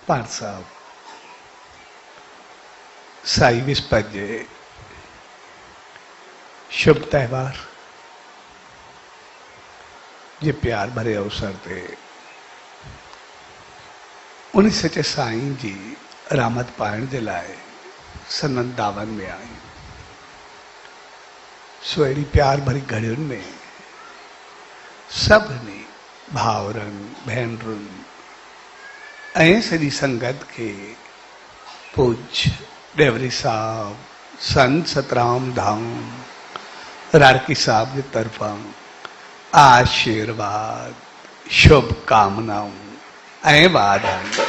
पाठ साहब साई विस्पत जे शुभ त्यौहार जे प्यार भरे अवसर ते उन सचे साईं जी रामत पाइण जे लाइ सनत दावन में आई। सो अहिड़ी प्यार भरी घड़ियुनि में सभिनी भाउरनि भेनरुनि ऐं सॼी संगत के पूज्य डेवरी साहब संत सतराम धाम रारकी साहब की तरफा आशीर्वाद शुभकामनाओं ऐं वाधायूं।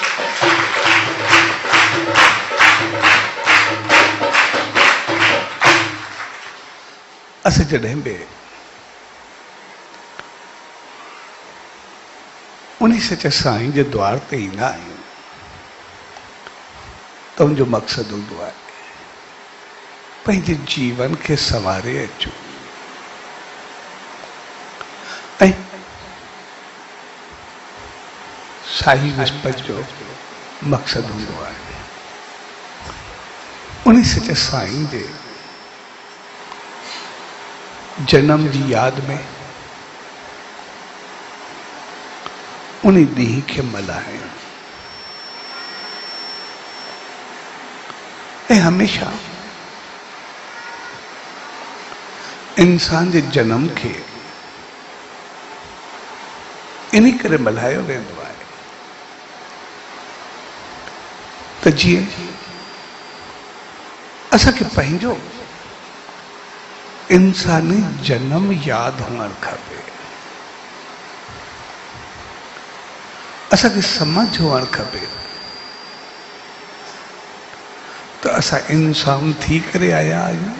अस जॾहिं बि उन सचे साईं जे द्वार ते ईंदा आहियूं त उनजो मक़सदु हूंदो आहे पंहिंजे जीवन खे संवारे अचूं ऐं साई विस्पत जो मक़सदु हूंदो आहे उन सचे साईं जे जन्म जी यादि में उन ॾींहं खे मल्हाइण ऐं हमेशा इंसान जे जन्म खे इन करे मल्हायो वेंदो आहे त जीअं असांखे पंहिंजो इंसानी जन्म यादि हुअणु खपे, असांखे समझ हुअणु खपे त असां इंसान थी करे आया आहियूं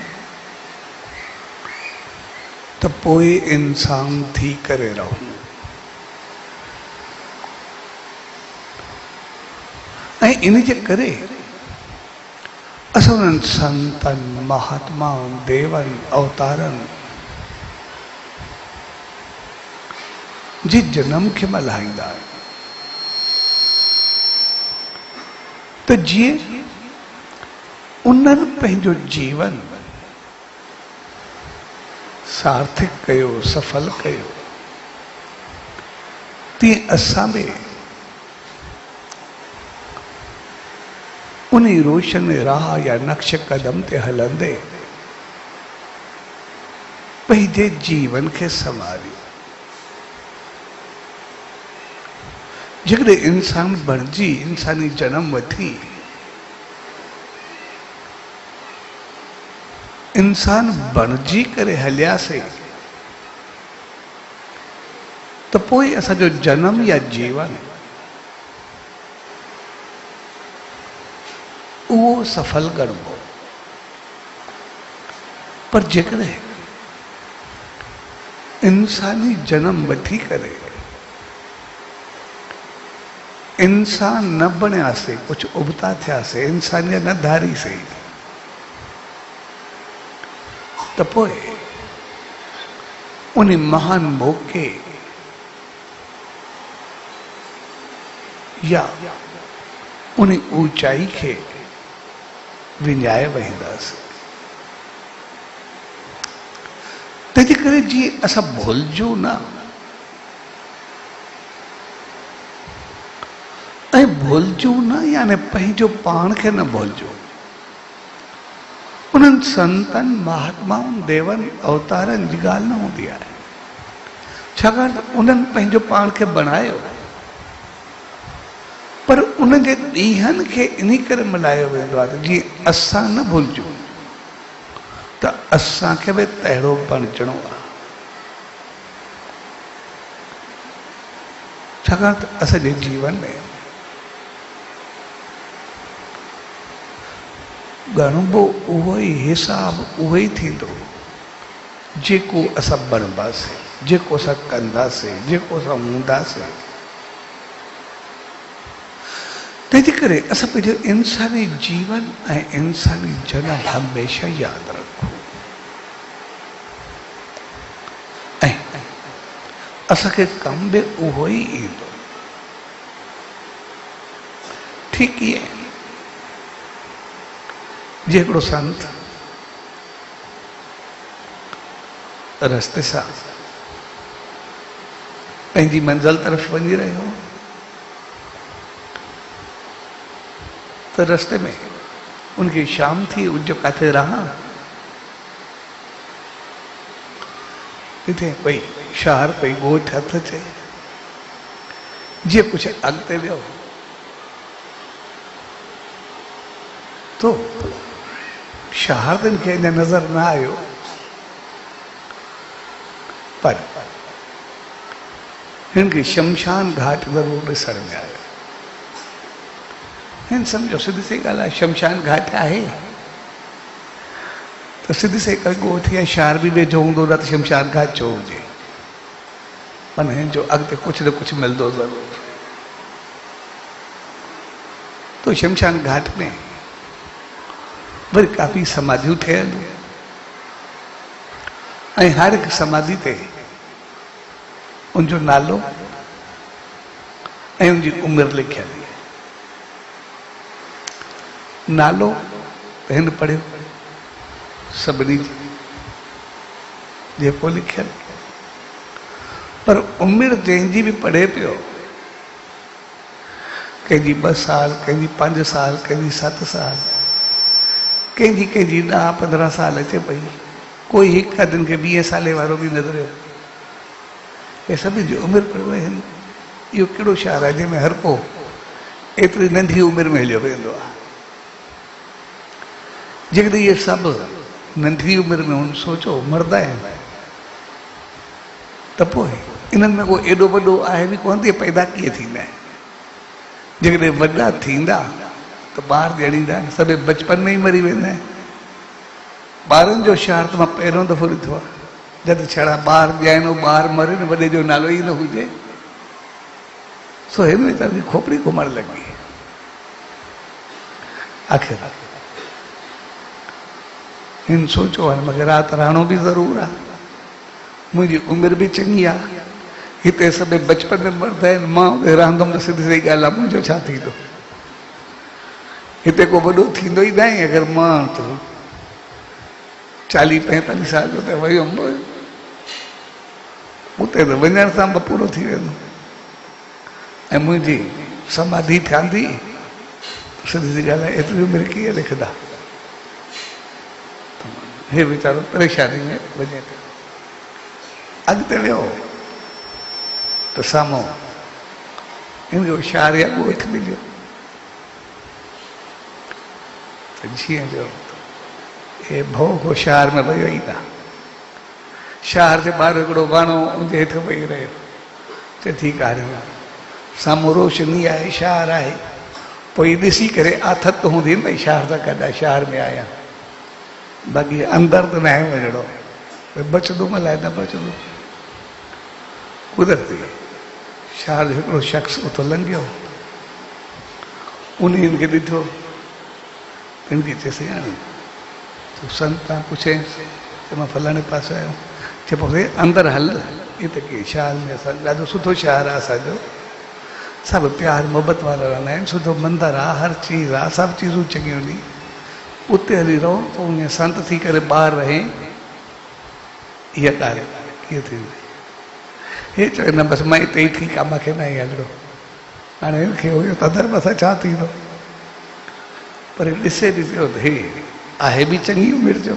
त पोइ इंसान थी करे रहूं ऐं इन जे करे असां उन्हनि संतनि महात्माउनि देवनि अवतारनि जे जन्म खे मल्हाईंदा आहियूं त जीअं उन्हनि पंहिंजो जीवन सार्थक कयो सफल कयो तीअं असां बि उन रोशन राह या नक्श कदम ते हलंदे पंहिंजे जीवन खे संवारियो। जेकॾहिं इंसान बणिजी इंसानी जन्म वठी इंसान बणिजी करे हलियासीं त पोइ असांजो जन्म या जीवन उहो सफल ॻणिबो। पर जेकॾहिं इंसानी जन्म वठी करे इंसान न बणियासीं, कुछ उबता थियासीं, इंसानियत न धारीसीं त पोइ उन महान मौके या उन ऊंचाई खे विञाए वेंदासीं। तंहिंजे करे जीअं असां भुलिजूं न ऐं भुलिजूं न यानी पंहिंजो पाण खे न भुलिजूं। उन्हनि संतनि महात्माउनि देवनि अवतारनि जी ॻाल्हि न हूंदी आहे, छाकाणि त उन्हनि पंहिंजो पाण खे बणायो पर उन जे ॾींहंनि खे इन करे मल्हायो वेंदो आहे त जीअं असां न भुलिजूं त असांखे बि तहिड़ो बणिजणो आहे। छाकाणि त असांजे जीवन में ॻणिबो उहो ई हिसाब उहो ई थींदो जेको असां बणिबासीं, जेको असां कंदासीं, जेको असां हूंदासीं। तंहिंजे करे असां पंहिंजो इंसानी जीवन ऐं इंसानी जनम हमेशह यादि रखूं ऐं असांखे कम बि उहो ई ईंदो। ठीक ही है। जे हिकिड़ो संत रस्ते सां पंहिंजी मंज़िल तरफ़ वञी रहियो त रस्ते में उनकी शाम थी, उनजो किथे रहा किथे कोई शहर कोई ॻोठ हथ अचे, जीअं कुझु अॻिते वियो तो शहारतनि खे अञा नज़र न आयो, पर हिन खे शमशान घाट ज़रूरु ॾिसण में आयो। हिन सम्झो सिधी सी ॻाल्हि आहे, शमशान घाट आहे त सिधी सी ॻोठ या शहर बि वेझो हूंदो न त शमशान घाट छो हुजे, मन हिन जो अॻिते कुझु न कुझु मिलंदो ज़रूरु। तो शमशान घाट में वरी काफ़ी समाधियूं ठहियल ऐं हर हिकु समाधि ते उनजो नालो ऐं उनजी उमिरि लिखियल। नालो त हिन पढ़ियो सभिनी जेको लिखियल, पर उमिरि जंहिंजी बि पढ़े पियो, कंहिंजी 2 साल, कंहिंजी 5 साल, कंहिंजी 7 साल, कंहिंजी 10-15 साल अचे पई, कोई हिकु दिन खे 20 साले वारो बि नज़रियो। हे सभिनी जी उमिरि पियो आहिनि। इहो कहिड़ो शहर आहे जंहिंमें हर को एतिरी नंढी उमिरि में हलियो वेंदो आहे। जेकॾहिं इहे सभु नंढी उमिरि में हुन सोचो मरदा आहिनि त पोइ इन्हनि में को एॾो वॾो आहे बि कोन थी, पैदा कीअं थींदा आहिनि। जेकॾहिं वॾा थींदा त ॿार ॼणींदा आहिनि, सभु बचपन में ई मरी वेंदा आहिनि। ॿारनि जो शहर त मां पहिरियों दफ़ो ॾिठो आहे, जॾहिं छड़ा ॿार ॼाइणो, ॿार मरे न, वॾे जो नालो ई न हुजे, सो हिन में त खोपड़ी घुमण लॻी। आख़िर हिन सोचो आहे मूंखे राति रहणो बि ज़रूरु आहे, मुंहिंजी उमिरि बि चङी आहे, हिते सभु बचपन में मरदा आहिनि, मां उते रहंदुमि त सिधी सही ॻाल्हि आहे, मुंहिंजो छा थींदो। हिते को वॾो थींदो ई न आहे। अगरि मां त 40-45 साल जो त वियो हुउमि, उते त वञण सां बि पूरो थी वेंदो ऐं मुंहिंजी समाधि ठहंदी। सिधी सी ॻाल्हि आहे, एतिरी उमिरि कीअं लिखंदा। हे वीचारो परेशानी में वञे पियो। अॻिते वियो त साम्हूं हिनजो शहर या ॻोठ मिलियो। जीअं जो हे भउ को शहर में वियो ई न। शहर जे ॿाहिरि हिकिड़ो वाणो उनजे हेठि वेही रहियो, चए ठीकु आहे, साम्हूं रोशनी आहे, शहर आहे, पोइ ॾिसी करे आथत हूंदी न, भई शहर सां गॾु शहर में आहियां, बाक़ी अंदरि त न आहे वञिणो, बचंदो अलाए न बचंदो। कुदरती शहर जो हिकिड़ो शख़्स उतो लंघियो, उन खे ॾिठो, हिनखे चएसि हाणे तूं संत आहे, पुछेसि त मां फलाणे पासे आहियो, चए पोइ अंदरि हल, हे त की शहर में असां ॾाढो सुठो शहर आहे असांजो, सभु प्यार मोहबत वारा रहंदा आहिनि, सुठो मंदरु आहे, हर चीज़ आहे, सभु चीज़ूं चङियूं आहिनि, उते हली रहो, पोइ उन संत थी करे ॿाहिरि रहे। इहा ॻाल्हि कीअं थींदी? हे चए न बसि मां हिते ई ठीकु आहे, मूंखे न ई हलिणो। हाणे हिनखे हुयो त अंदरि मथां छा थींदो, पर ॾिसे ॾिसियो त हे आहे बि चङी उमिरि जो,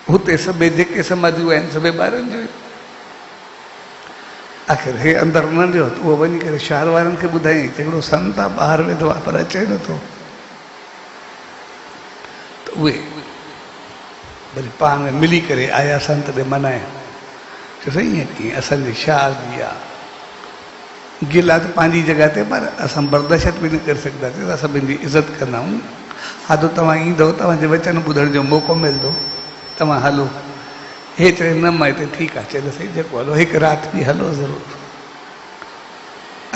हुते सभु जेके समाधियूं आहिनि सभु ॿारनि जो। आख़िर हे अंदरि न वियो त उहो वञी करे शहर वारनि खे ॿुधाई त हिकिड़ो संत आहे, ॿाहिरि वेठो आहे पर अचे नथो। त उहे वरी पाण में मिली करे आया संत ॾे मनाए, चयो साईं ईअं कीअं, असांजे शहर जी आहे, गिला त पंहिंजी जॻह ते, पर असां बर्दाश्त बि न करे सघंदासीं, असां सभिनि जी इज़त कंदा आहियूं। हा त तव्हां ईंदव, तव्हांजे वचन ॿुधण जो मौक़ो मिलंदो, तव्हां हलो। हे चए न मां हिते ठीकु आहे, चए साईं जेको हलो, हिकु राति बि हलो ज़रूरु।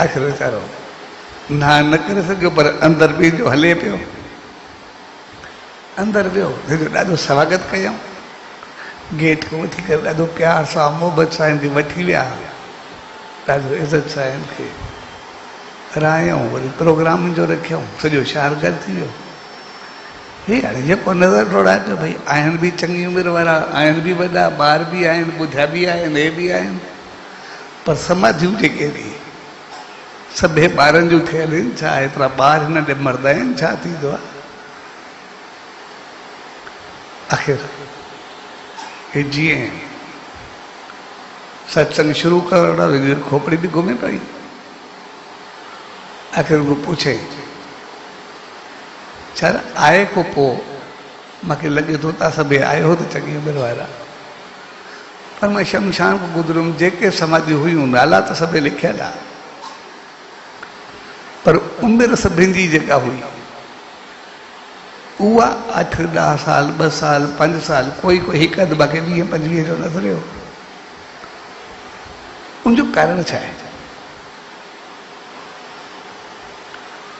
आख़िर वीचारो न करे सघियो, पर अंदरि बि जो हले पियो। अंदरि वियो, हिनजो ॾाढो स्वागत कयऊं, गेट खां वठी करे ॾाढो प्यार सां मोहबत सां हिनखे वठी विया, ॾाढो इज़त सां हिनखे रायूं वरी प्रोग्राम जो रखियऊं, सॼो शहर गॾु थी वियो। हे हाणे जेको नज़र टोड़ाए पियो भई आहिनि बि चङी उमिरि वारा, आहिनि बि वॾा, ॿार बि आहिनि, ॿुधिया बि आहिनि, हे बि आहिनि, पर समाधियूं जेके बि सभे ॿारनि जूं थियल आहिनि। छा एतिरा ॿार हिन ॾे मरदा आहिनि, छा थींदो आहे? आख़िर हे जीअं सत्संग शुरू करण खोपड़ी बि घुमे पई। आख़िर वो पूछे छा आहे को पोइ? मूंखे लॻे थो तव्हां सभई आयो त चङी उमिरि वारा, पर मां शमशान को गुज़रुमि। जेके समाधियूं हुयूं नाला त सभई लिखियल आहे, पर उमिरि सभिनि जी जेका हुई उहा 8-10 साल, 2 साल, 5 साल, कोई हिकु अधु बाक़ी 20-25 जो न थियो। उनजो कारण छा आहे?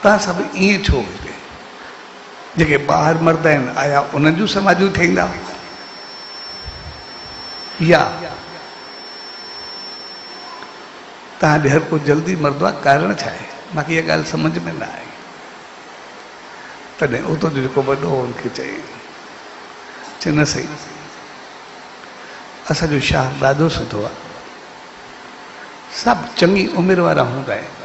तव्हां सभु ईअं छो हुजे? जेके ॿाहिरि मरदा आहिनि आया उन्हनि जूं समाधियूं ठहींदा, या तव्हां ॾे हर को जल्दी मरदो आहे? कारण छा आहे? मूंखे इहा ॻाल्हि सम्झ में न आई। तॾहिं उतो जो जेको वॾो हुनखे चई न सही, असांजो शाह ॾाढो सुठो आहे, सभु चङी उमिरि वारा हूंदा आहिनि।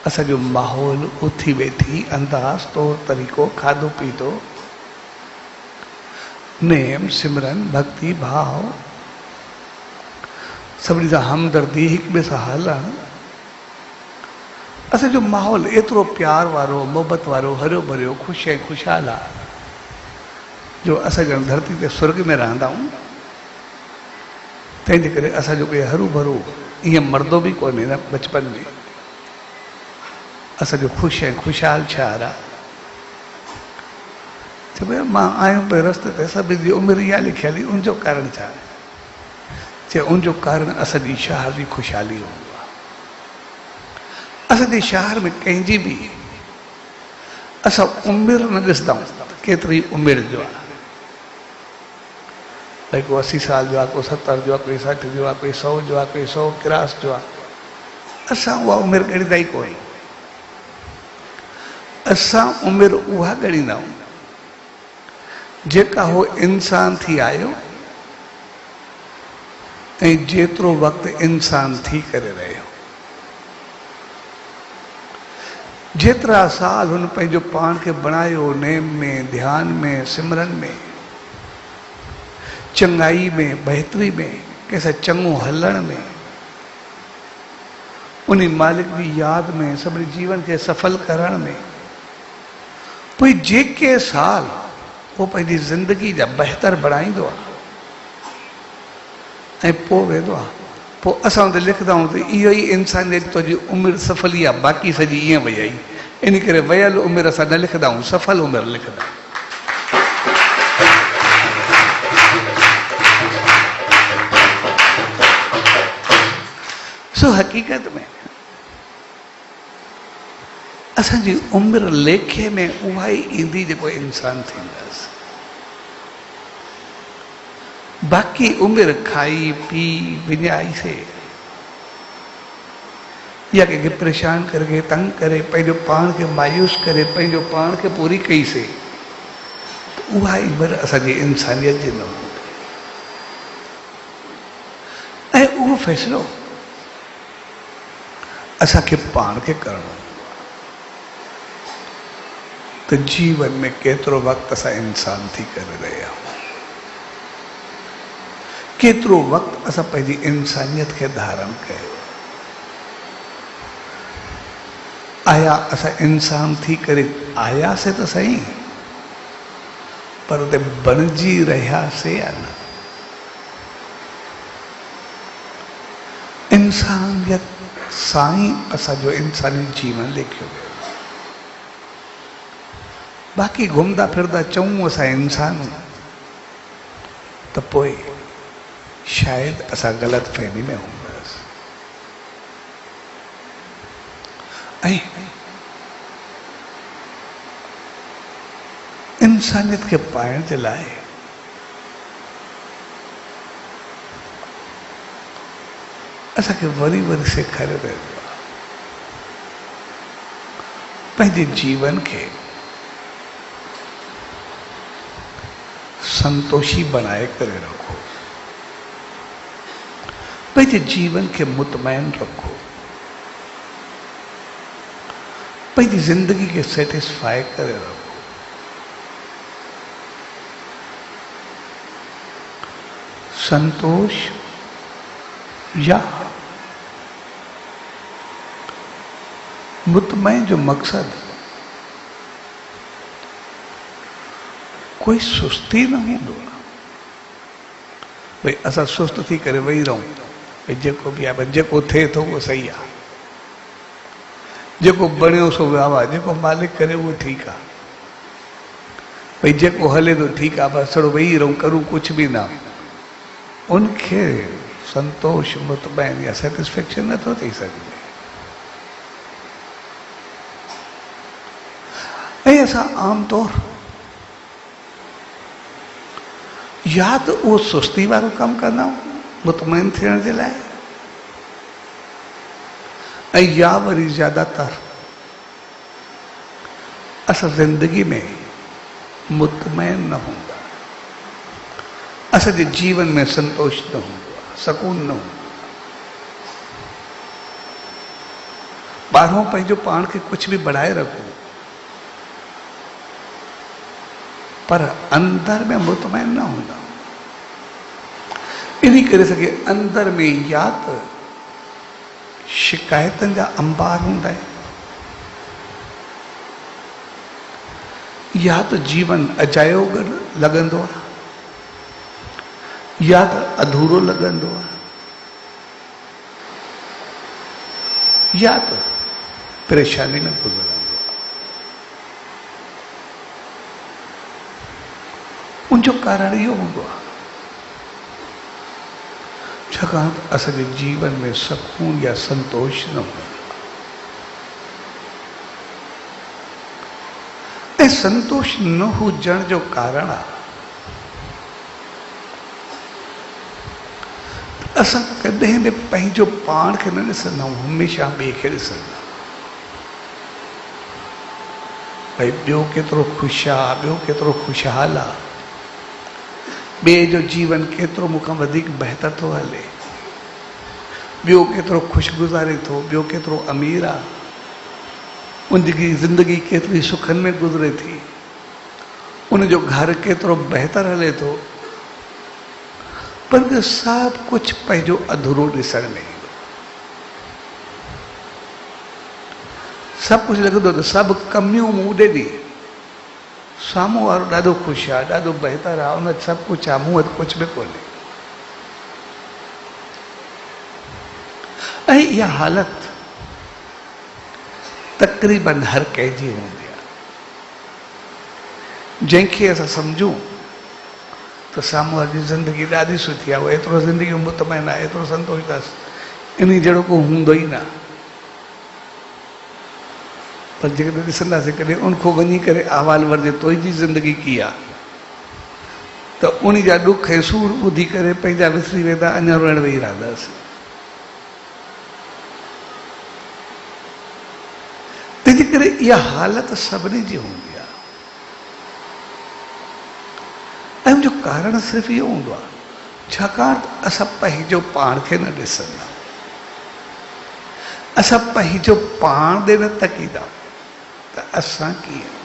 असांजो माहौल, उथी वेठी, अंदाज़, तौर तरीक़ो, खाधो पीतो, नेम, सिमरन, भक्ति भाव, सभिनी सां हमदर्दी, हिक ॿिए सां हलणु, असांजो माहौल एतिरो प्यार वारो, मोहबत वारो, हरियो भरियो, ख़ुशि ऐं ख़ुशहाल आहे जो असां ॼण धरती ते स्वर्ग में रहंदा आहियूं। तंहिंजे करे असांजो कोई हरू भरू ईअं मरदो बि कोन्हे न बचपन में। असांजो ख़ुशि ऐं ख़ुशहाल शहर आहे। चए भई मां आहियूं पियो रस्ते ते, सभिनी जी उमिरि इहा लिखियल हुई, उनजो कारण छा आहे? चए उनजो कारण असांजी शहर जी ख़ुशहाली हूंदो आहे। असांजे शहर में कंहिंजी बि असां उमिरि न ॾिसंदा आहियूं केतिरी उमिरि जो आहे। भई को 80 साल जो आहे, को 70 जो आहे, कोई 60 जो आहे, कोई 100 जो आहे, कोई 100 क्रास जो आहे। असां उहा उमिरि ॻणींदा ई कोन। असां उमिरि उहा ॻणींदा आहियूं जेका हो इंसान थी आयो ऐं जेतिरो वक़्तु इंसान थी करे रहियो। जेतिरा साल हुन पंहिंजो पाण खे बणायो, नेम में, ध्यान में, सिमरन में, चङाई में, बहितरी में, कंहिंसां चङो हलण में, उन मालिक जी यादि में, सभिनी जीवन खे सफल करण में, पोइ जेके साल वो पंहिंजी ज़िंदगी जा बहितर बणाईंदो आहे ऐं पोइ वेंदो आहे, पोइ असां हुते लिखंदा आहियूं त इहो ई इंसानियत तुंहिंजी उमिरि सफली आहे, बाक़ी सॼी ईअं वई आई। इन करे वयल उमिरि असां न लिखंदा आहियूं, सफल उमिरि लिखंदा आहियूं। सो हक़ीक़त में असांजी उमिरि लेखे में उहा ई ईंदी जेको इंसान थींदासीं। बाक़ी उमिरि खाई पी विञाई से या कंहिंखे परेशान करे, तंग करे, पंहिंजो पाण खे मायूस करे, पंहिंजो पाण खे पूरी कई से, उहा उमिरि असांजी इंसानियत जी न हूंदी। ऐं उहो फ़ैसिलो असांखे पाण खे करणो त जीवन में केतिरो वक़्तु असां इंसान थी करे रहिया आहियूं, केतिरो वक़्तु असां पंहिंजी इंसानियत खे धारण कयो। आया असां इंसान थी करे आयासीं त सही, पर उते बणिजी रहियासीं या न? इंसानियत साईं असांजो इंसानी जीवन लिखियो वियो। बाक़ी घुमंदा फिरंदा चऊं असां इंसान त पोइ शायदि असां ग़लति फहमी में हूंदासीं। ऐं इंसानियत खे पाइण जे लाइ असांखे वरी वरी सेखारियो वेंदो आहे पंहिंजे जीवन खे संतोषी बनाए करे रखो, पंहिंजे जीवन खे मुतमैन रखो, पंहिंजी जिंदगी के सेटिस्फाई करे रखो। संतोष या मुतमैन जो मकसद कोई सुस्ती न हूंदो भई असां सुस्त थी करे वेही रहूं, भई जेको बि आहे जेको थिए थो उहो सही आहे, जेको बणियो सो वियो आहे, जेको मालिक करे उहो ठीकु आहे, भई जेको हले थो ठीकु आहे, बसि थोरो वेही रहूं, करूं कुझु बि न। उनखे संतोष मुतमैन या सेटिस्फेक्शन नथो थी सघे। ऐं असां आमतौर या तो उहो सुस्ती वारो कमु कंदा आहियूं मुतमैन थियण जे लाइ, ऐं या वरी ज्यादातर असां जिंदगी में मुतमैन न हूंदा, असांजे जीवन में संतोष न हूंदो आहे, सकून न हूंदो। ॿाहिरों पंहिंजो पाण खे कुझु बि बढ़ाए रखो, पर अंदर में मुतमैन न हूंदा। इन करे सके अंदर में या त शिकायतनि जा अंबार हूंदा आहिनि, या तो जीवन अजायो लॻंदो आहे, या तो अधूरो लॻंदो आहे, या तो परेशानी में गुज़रंदो आहे। उनजो कारण इहो हूंदो आहे छाकाणि त असांजे जीवन में सकून या संतोष न हूंदो। ऐं संतोष न हुजण जो कारण आहे असां कॾहिं बि पंहिंजो पाण खे न ॾिसंदा आहियूं, हमेशह ॿिए खे ॾिसंदा आहियूं। भई ॿियो केतिरो ख़ुशि आहे, ॿियो केतिरो ख़ुशहाल आहे, ॿिए जो जीवन केतिरो मूंखां वधीक बहितर थो हले, ॿियो केतिरो ख़ुशि गुज़ारे थो, ॿियो केतिरो अमीर आहे, उनजी ज़िंदगी केतिरी सुखनि में गुज़रे थी, उनजो घर केतिरो बहितर हले थो, पर सभु कुझु पंहिंजो अधूरो ॾिसण में ईंदो। सभु कुझु लॻंदो त सभु कमियूं मूं ॾे ॾी, साम्हूं वारो ॾाढो ख़ुशि आहे, ॾाढो बहितर आहे, उन सभु कुझु आहे, मूं वटि कुझु बि कोन्हे। ऐं इहा हालत तक़रीबन हर कंहिंजी हूंदी आहे। जंहिंखे असां सम्झूं त साम्हूं वारी ज़िंदगी ॾाढी सुठी आहे, उहो एतिरो ज़िंदगी मुतमैन आहे, एतिरो संतोष अथसि, इन जहिड़ो को हूंदो ई न। पर जेकॾहिं ॾिसंदासीं कॾहिं उनखो वञी करे अहवाल वरिजे तुंहिंजी ज़िंदगी कीअं आहे, त उन जा ॾुख ऐं सूर ॿुधी करे पंहिंजा विसरी वेंदा, अञा रोअण वेही रहंदासीं। तंहिंजे करे इहा हालत सभिनी जी हूंदी आहे। ऐं उनजो कारण सिर्फ़ु इहो हूंदो आहे छाकाणि त असां पंहिंजो पाण खे न ॾिसंदा, असां पंहिंजो पाण ॾे न तकींदा त असां कीअं।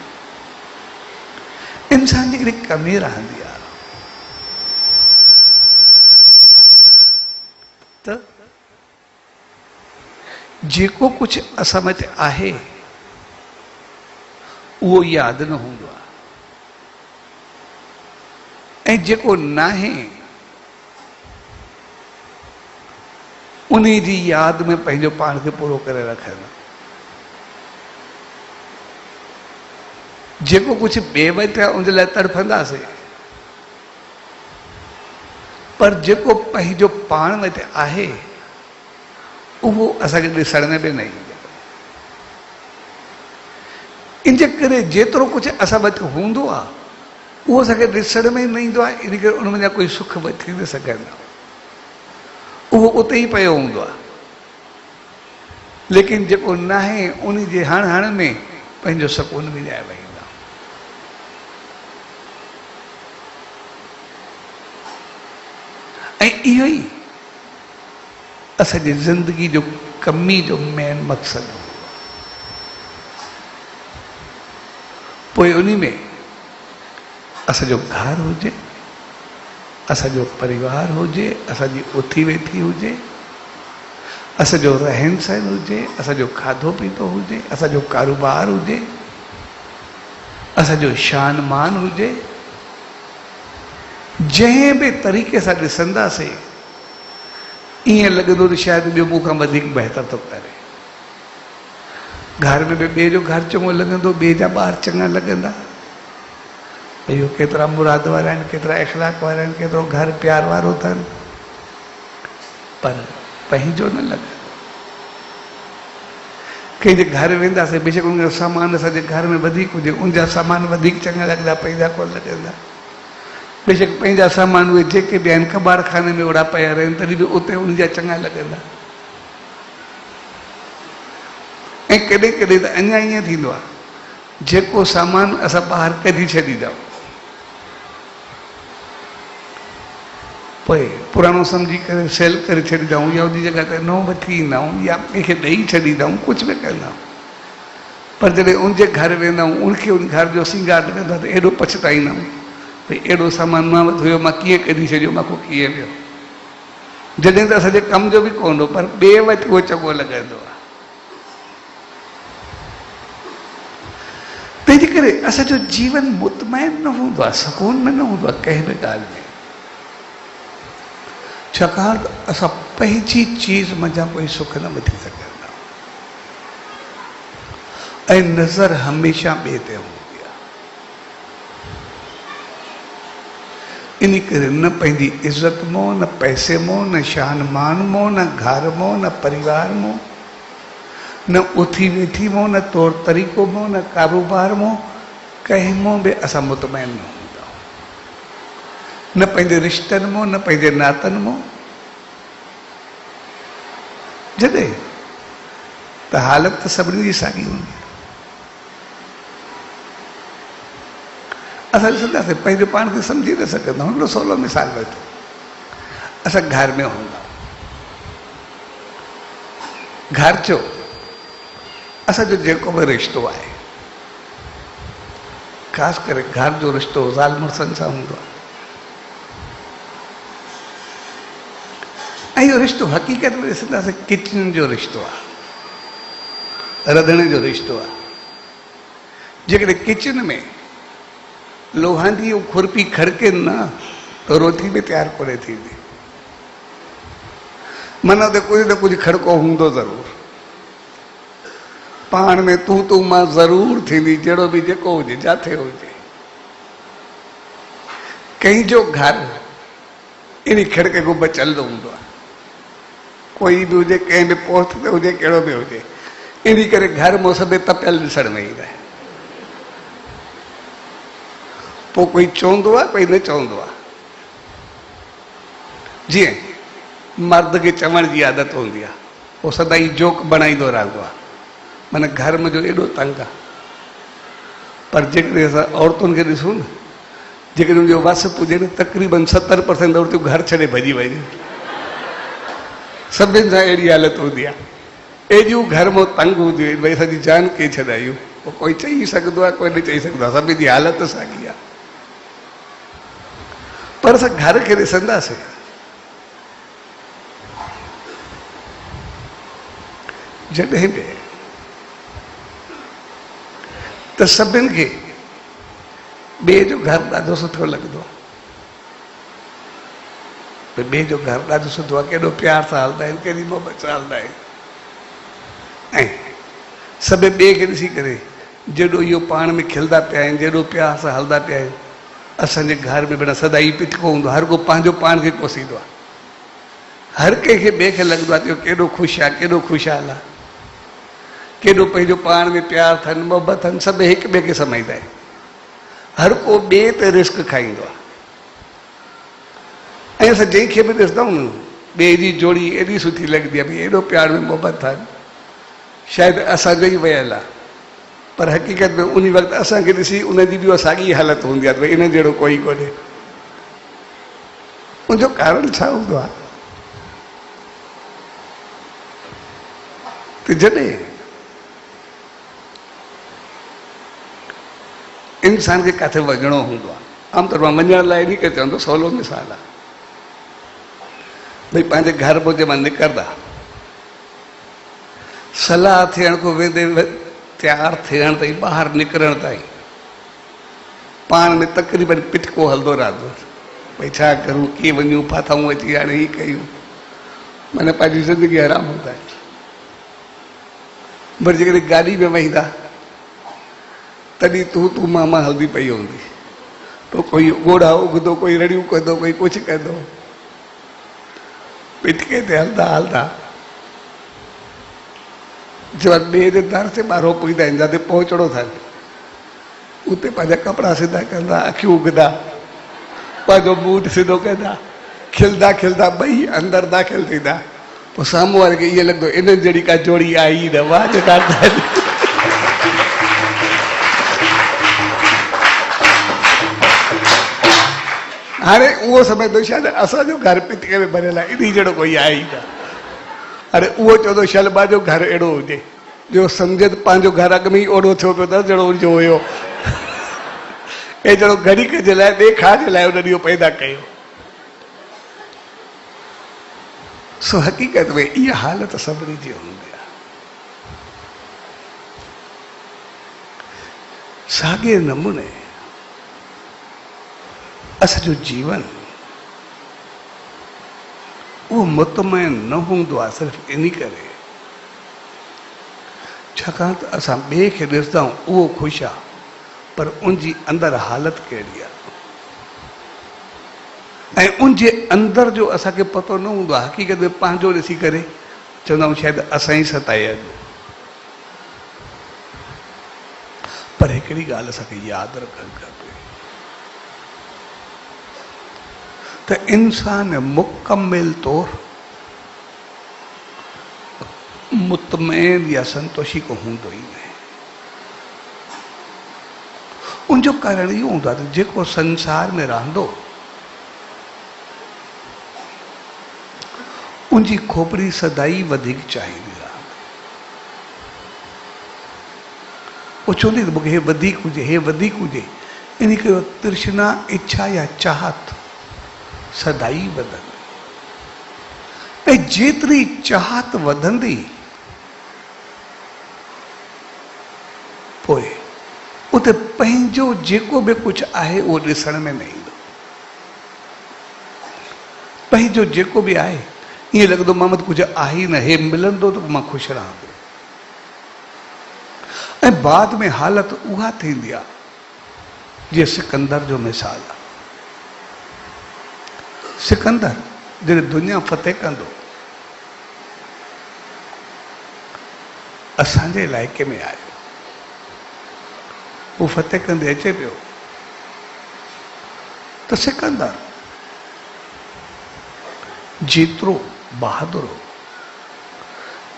इंसान जी हिकिड़ी कमी रहंदी आहे त जेको कुझु असां वटि आहे उहो यादि न हूंदो आहे, ऐं जेको नाहे उन जी यादि में पंहिंजो पाण खे पूरो करे रखंदा। जेको कुझु ॿिए वटि आहे उनजे लाइ तड़फंदासीं, पर जेको पंहिंजो पाण वटि आहे उहो असांखे ॾिसण में बि न ईंदो। इन जे करे जेतिरो कुझु असां वटि हूंदो आहे उहो असांखे ॾिसण में न ईंदो आहे, इन करे उनमें जा कोई सुख वठी न सघंदा, उहो उते ई पियो हूंदो आहे। लेकिन जेको न आहे उन जे हण हण में पंहिंजो सुकून विञाए वेहींदा। ऐं इहो ई असांजी ज़िंदगी जो कमी जो मेन मक़सदु हो। पोइ उन में असांजो घर हुजे, असांजो परिवार हुजे, असांजी उथी वेठी हुजे, असांजो रहन सहन हुजे, असांजो खाधो पीतो हुजे, असांजो कारोबार हुजे, असांजो शान मान हुजे, जंहिं बि तरीक़े सां ॾिसंदासीं ईअं लॻंदो त शायदि ॿियो मूंखां वधीक बहितर थो करे। घर में बि ॿिए जो घर चङो लॻंदो, ॿिए जा ॿार चङा लॻंदा, इहो केतिरा मुराद वारा आहिनि, केतिरा इख़लाक़ वारा आहिनि, केतिरो घर प्यार वारो अथनि, पर पंहिंजो न लॻंदो। कंहिंजे घर वेंदासीं, बेशक उनजो सामान असांजे घर में वधीक हुजे, उनजा सामान वधीक चङा लॻंदा, पंहिंजा कोन लॻंदा। बेशक पंहिंजा सामान उहे जेके बि आहिनि कबाड़ खाने में ओड़ा पिया रहनि, तॾहिं बि उते उनजा चङा लॻंदा। ऐं कॾहिं कॾहिं त अञा ईअं थींदो आहे, जेको सामान असां ॿाहिरि कढी छॾींदा आहियूं, पोइ पुराणो सम्झी करे सेल करे छॾींदा आहियूं, या उन जॻह ते नओं वठी ईंदा आहियूं, या कंहिंखे ॾेई छॾींदा आहियूं, कुझु बि कंदा आहियूं। पर जॾहिं उनजे घर वेंदा आहियूं, उनखे उन घर जो सिंगार लॻंदो आहे त एॾो पछताईंदा आहियूं, भई एॾो सामान मां वटि हुयो, मां कीअं कढी छॾियो, मूंखे कीअं वियो, जॾहिं त असांजे कम जो बि कोन हो, पर ॿिए वटि उहो चङो लॻंदो आहे। तंहिंजे करे असांजो जीवन मुतमैन न हूंदो आहे, सुकून में न हूंदो आहे कंहिं बि ॻाल्हि में, छाकाणि त असां पंहिंजी चीज़ मंझां कोई सुख न वठी सघंदा, ऐं नज़र हमेशह ॿिए ते हूंदी आहे। इन करे न पंहिंजी इज़त मों, न पैसे मों, न शान मान मों, न घर मों, न परिवार मों, न उथी वेठी मों, न तौर तरीक़ो मों, न कारोबार मों, कंहिं मों बि असां मुतमैन न हूंदा, न पंहिंजे रिश्तनि मों, न पंहिंजे नातनि मों। जॾहिं त हालत त सभिनी जी साॻी हूंदी। असां ॾिसंदासीं, पंहिंजो पाण खे सम्झी न सघंदा आहियूं। हिकिड़ो सवलो मिसाल वठो, असां घर में हूंदा, घर जो असांजो जेको बि रिश्तो आहे, ख़ासि करे घर जो रिश्तो ज़ाल मुड़ुसनि सां हूंदो आहे, ऐं इहो रिश्तो हक़ीक़त में ॾिसंदासीं किचन जो रिश्तो आहे, रंधिणे जो रिश्तो आहे। जेकॾहिं किचन में लोहनि जी खुरपी खड़के न त रोटी बि तयारु कोन्हे थींदी, माना त कुझु न कुझु खड़को हूंदो ज़रूरु, पाण में तूं मां ज़रूरु थींदी, जहिड़ो बि जेको हुजे, जिथे हुजे। कंहिंजो घर इन खड़के को बचियलु हूंदो आहे, कोई बि हुजे, कंहिं बि पोस्ट ते हुजे, कहिड़ो बि हुजे, इन करे घर मां सभु तपियल ॾिसण में ईंदा आहिनि। पोइ कोई चवंदो आहे, कोई न चवंदो आहे। जीअं मर्द खे चवण जी आदत हूंदी आहे, उहो सदाई जोक बणाईंदो रहंदो आहे, माना घर में जो एॾो तंग आहे। पर जेकॾहिं असां औरतुनि खे ॾिसूं न, जेकॾहिं उनजो वस पुॼे न, तक़रीबन 70% औरतूं घर छॾे भॼी वञनि। सभिनि सां अहिड़ी हालत हूंदी आहे, एॾियूं घर मां तंग हूंदियूं आहिनि, भई सॼी जान कीअं छॾायूं। पोइ कोई चई सघंदो आहे, कोई न चई सघंदो आहे, सभिनी जी हालत साॻी आहे। पर असां घर खे ॾिसंदासीं, जॾहिं बि त सभिनि खे ॿिए जो घर ॾाढो सुठो लॻंदो आहे, ॿिए जो घर ॾाढो सुठो आहे, केॾो प्यार सां हलंदा आहिनि, केॾी मोहबत सां हलंदा आहिनि। ऐं सभु ॿिए खे ॾिसी करे जेॾो इहो पाण में खिलंदा पिया आहिनि, जेॾो प्यार सां हलंदा पिया आहिनि, असांजे घर में बिना सदाई पिटको हूंदो, हर को पंहिंजो पाण खे कोसींदो आहे। हर कंहिंखे ॿिए खे लॻंदो आहे कि केॾो ख़ुशि आहे, केॾो ख़ुशहाल आहे, केॾो पंहिंजो पाण में प्यार अथनि, मोहबत अथनि, सभु हिक ॿिए खे सम्झंदा आहिनि। हर को ॿिए ते रिस्क खाईंदो आहे। ऐं असां जंहिंखे बि ॾिसंदा आहियूं न, ॿिए जी जोड़ी एॾी सुठी लॻंदी आहे, भई एॾो प्यार में मोहबत अथनि, शायदि असांजो ई वयल आहे। पर हक़ीक़त में उन वक़्तु असांखे ॾिसी उनजी बि साॻी हालत हूंदी आहे, भई इन जहिड़ो कोई कोन्हे। उनजो कारण छा हूंदो आहे त जॾहिं इंसान खे किथे वञिणो हूंदो आहे, आमतौर मां वञण लाइ इन करे चवंदो, सवलो मिसाल आहे, भई पंहिंजे घर पोइ मां निकिरंदा, सलाह थियण खां वेंदे तयारु थियण ताईं, ॿाहिरि निकिरण ताईं पाण में तक़रीबन पिटको हलंदो रहंदो, भई छा करूं, कीअं वञूं, फाथऊं अची हाणे हीअ कयूं, माना पंहिंजी ज़िंदगी आराम हूंदा आहिनि। वरी जेकॾहिं गाॾी में वेहींदा तॾहिं तूं मां हलंदी पई हूंदी, पोइ कोई ॻोड़ा उगंदो, कोई रड़ियूं कंदो, कोई कुझु कंदो, पिटके ते हलंदा हलंदा जब ॿिए जे दर ते ॿाहिरो पुॼंदा आहिनि, जिते पहुचणो अथनि, उते पंहिंजा कपिड़ा सिधा कंदा, अखियूं उगंदा, पंहिंजो बूट सिधो कंदा, खिलंदा खिलंदा ॿई अंदरि दाख़िल थींदा, पोइ साम्हूं वारे खे ईअं लॻंदो इन्हनि जहिड़ी का जोड़ी आई न, वाह जेका हाणे उहो सम्झंदो शायदि असांजो घर पिटके में भरियल आहे, इन जहिड़ो कोई आहे ई न। अरे उहो चवंदो शलबा जो घर अहिड़ो हुजे जो सम्झे त पंहिंजो घर अॻ में ई ओड़ो थियो पियो अथसि जहिड़ो उनजो हुयो, ऐं जहिड़ो घड़ीक जे लाइ ॾेखार जे लाइ उन ॾींहुं पैदा कयो। सो हक़ीक़त में इहा हालत सभिनी जी हूंदी आहे। साॻे नमूने असांजो जीवन उहो मुतमइन न हूंदो आहे सिर्फ़ु इन करे छाकाणि त असां ॿिए खे ॾिसंदा आहियूं उहो ख़ुशि आहे, पर उनजी अंदरि हालत कहिड़ी आहे, ऐं उनजे अंदरि जो असांखे पतो न हूंदो आहे। हक़ीक़त में पंहिंजो ॾिसी करे चवंदा आहियूं शायदि असां ई सताया, पर हिकिड़ी ॻाल्हि असांखे यादि रखणु खपे त इंसान मुकमिल तौर मुतमैन या संतोषी को हूंदो ई न। उनजो कारण इहो हूंदो आहे त जेको संसार में रहंदो उनजी खोपड़ी सदाई वधीक चाहींदी आहे। उहो चवंदी त मूंखे हे वधीक हुजे, हे वधीक हुजे, इन करे तृष्णा, इच्छा या चाहत सदाई वधंदी, ऐं जेतिरी चाहत वधंदी पोइ उते पंहिंजो जेको बि कुझु आहे उहो ॾिसण में न ईंदो। पंहिंजो जेको बि आहे ईअं लॻंदो मां वटि कुझु आहे ई न, हे मिलंदो त मां ख़ुशि रहंदो। ऐं बाद में हालत उहा थींदी आहे जीअं सिकंदर जो मिसाल आहे। सिकंदर जॾहिं दुनिया फ़तेह कंदो असांजे इलाइक़े में आयो, वो फ़तेह कंदे अचे पियो त सिकंदर जेतिरो बहादुर हो,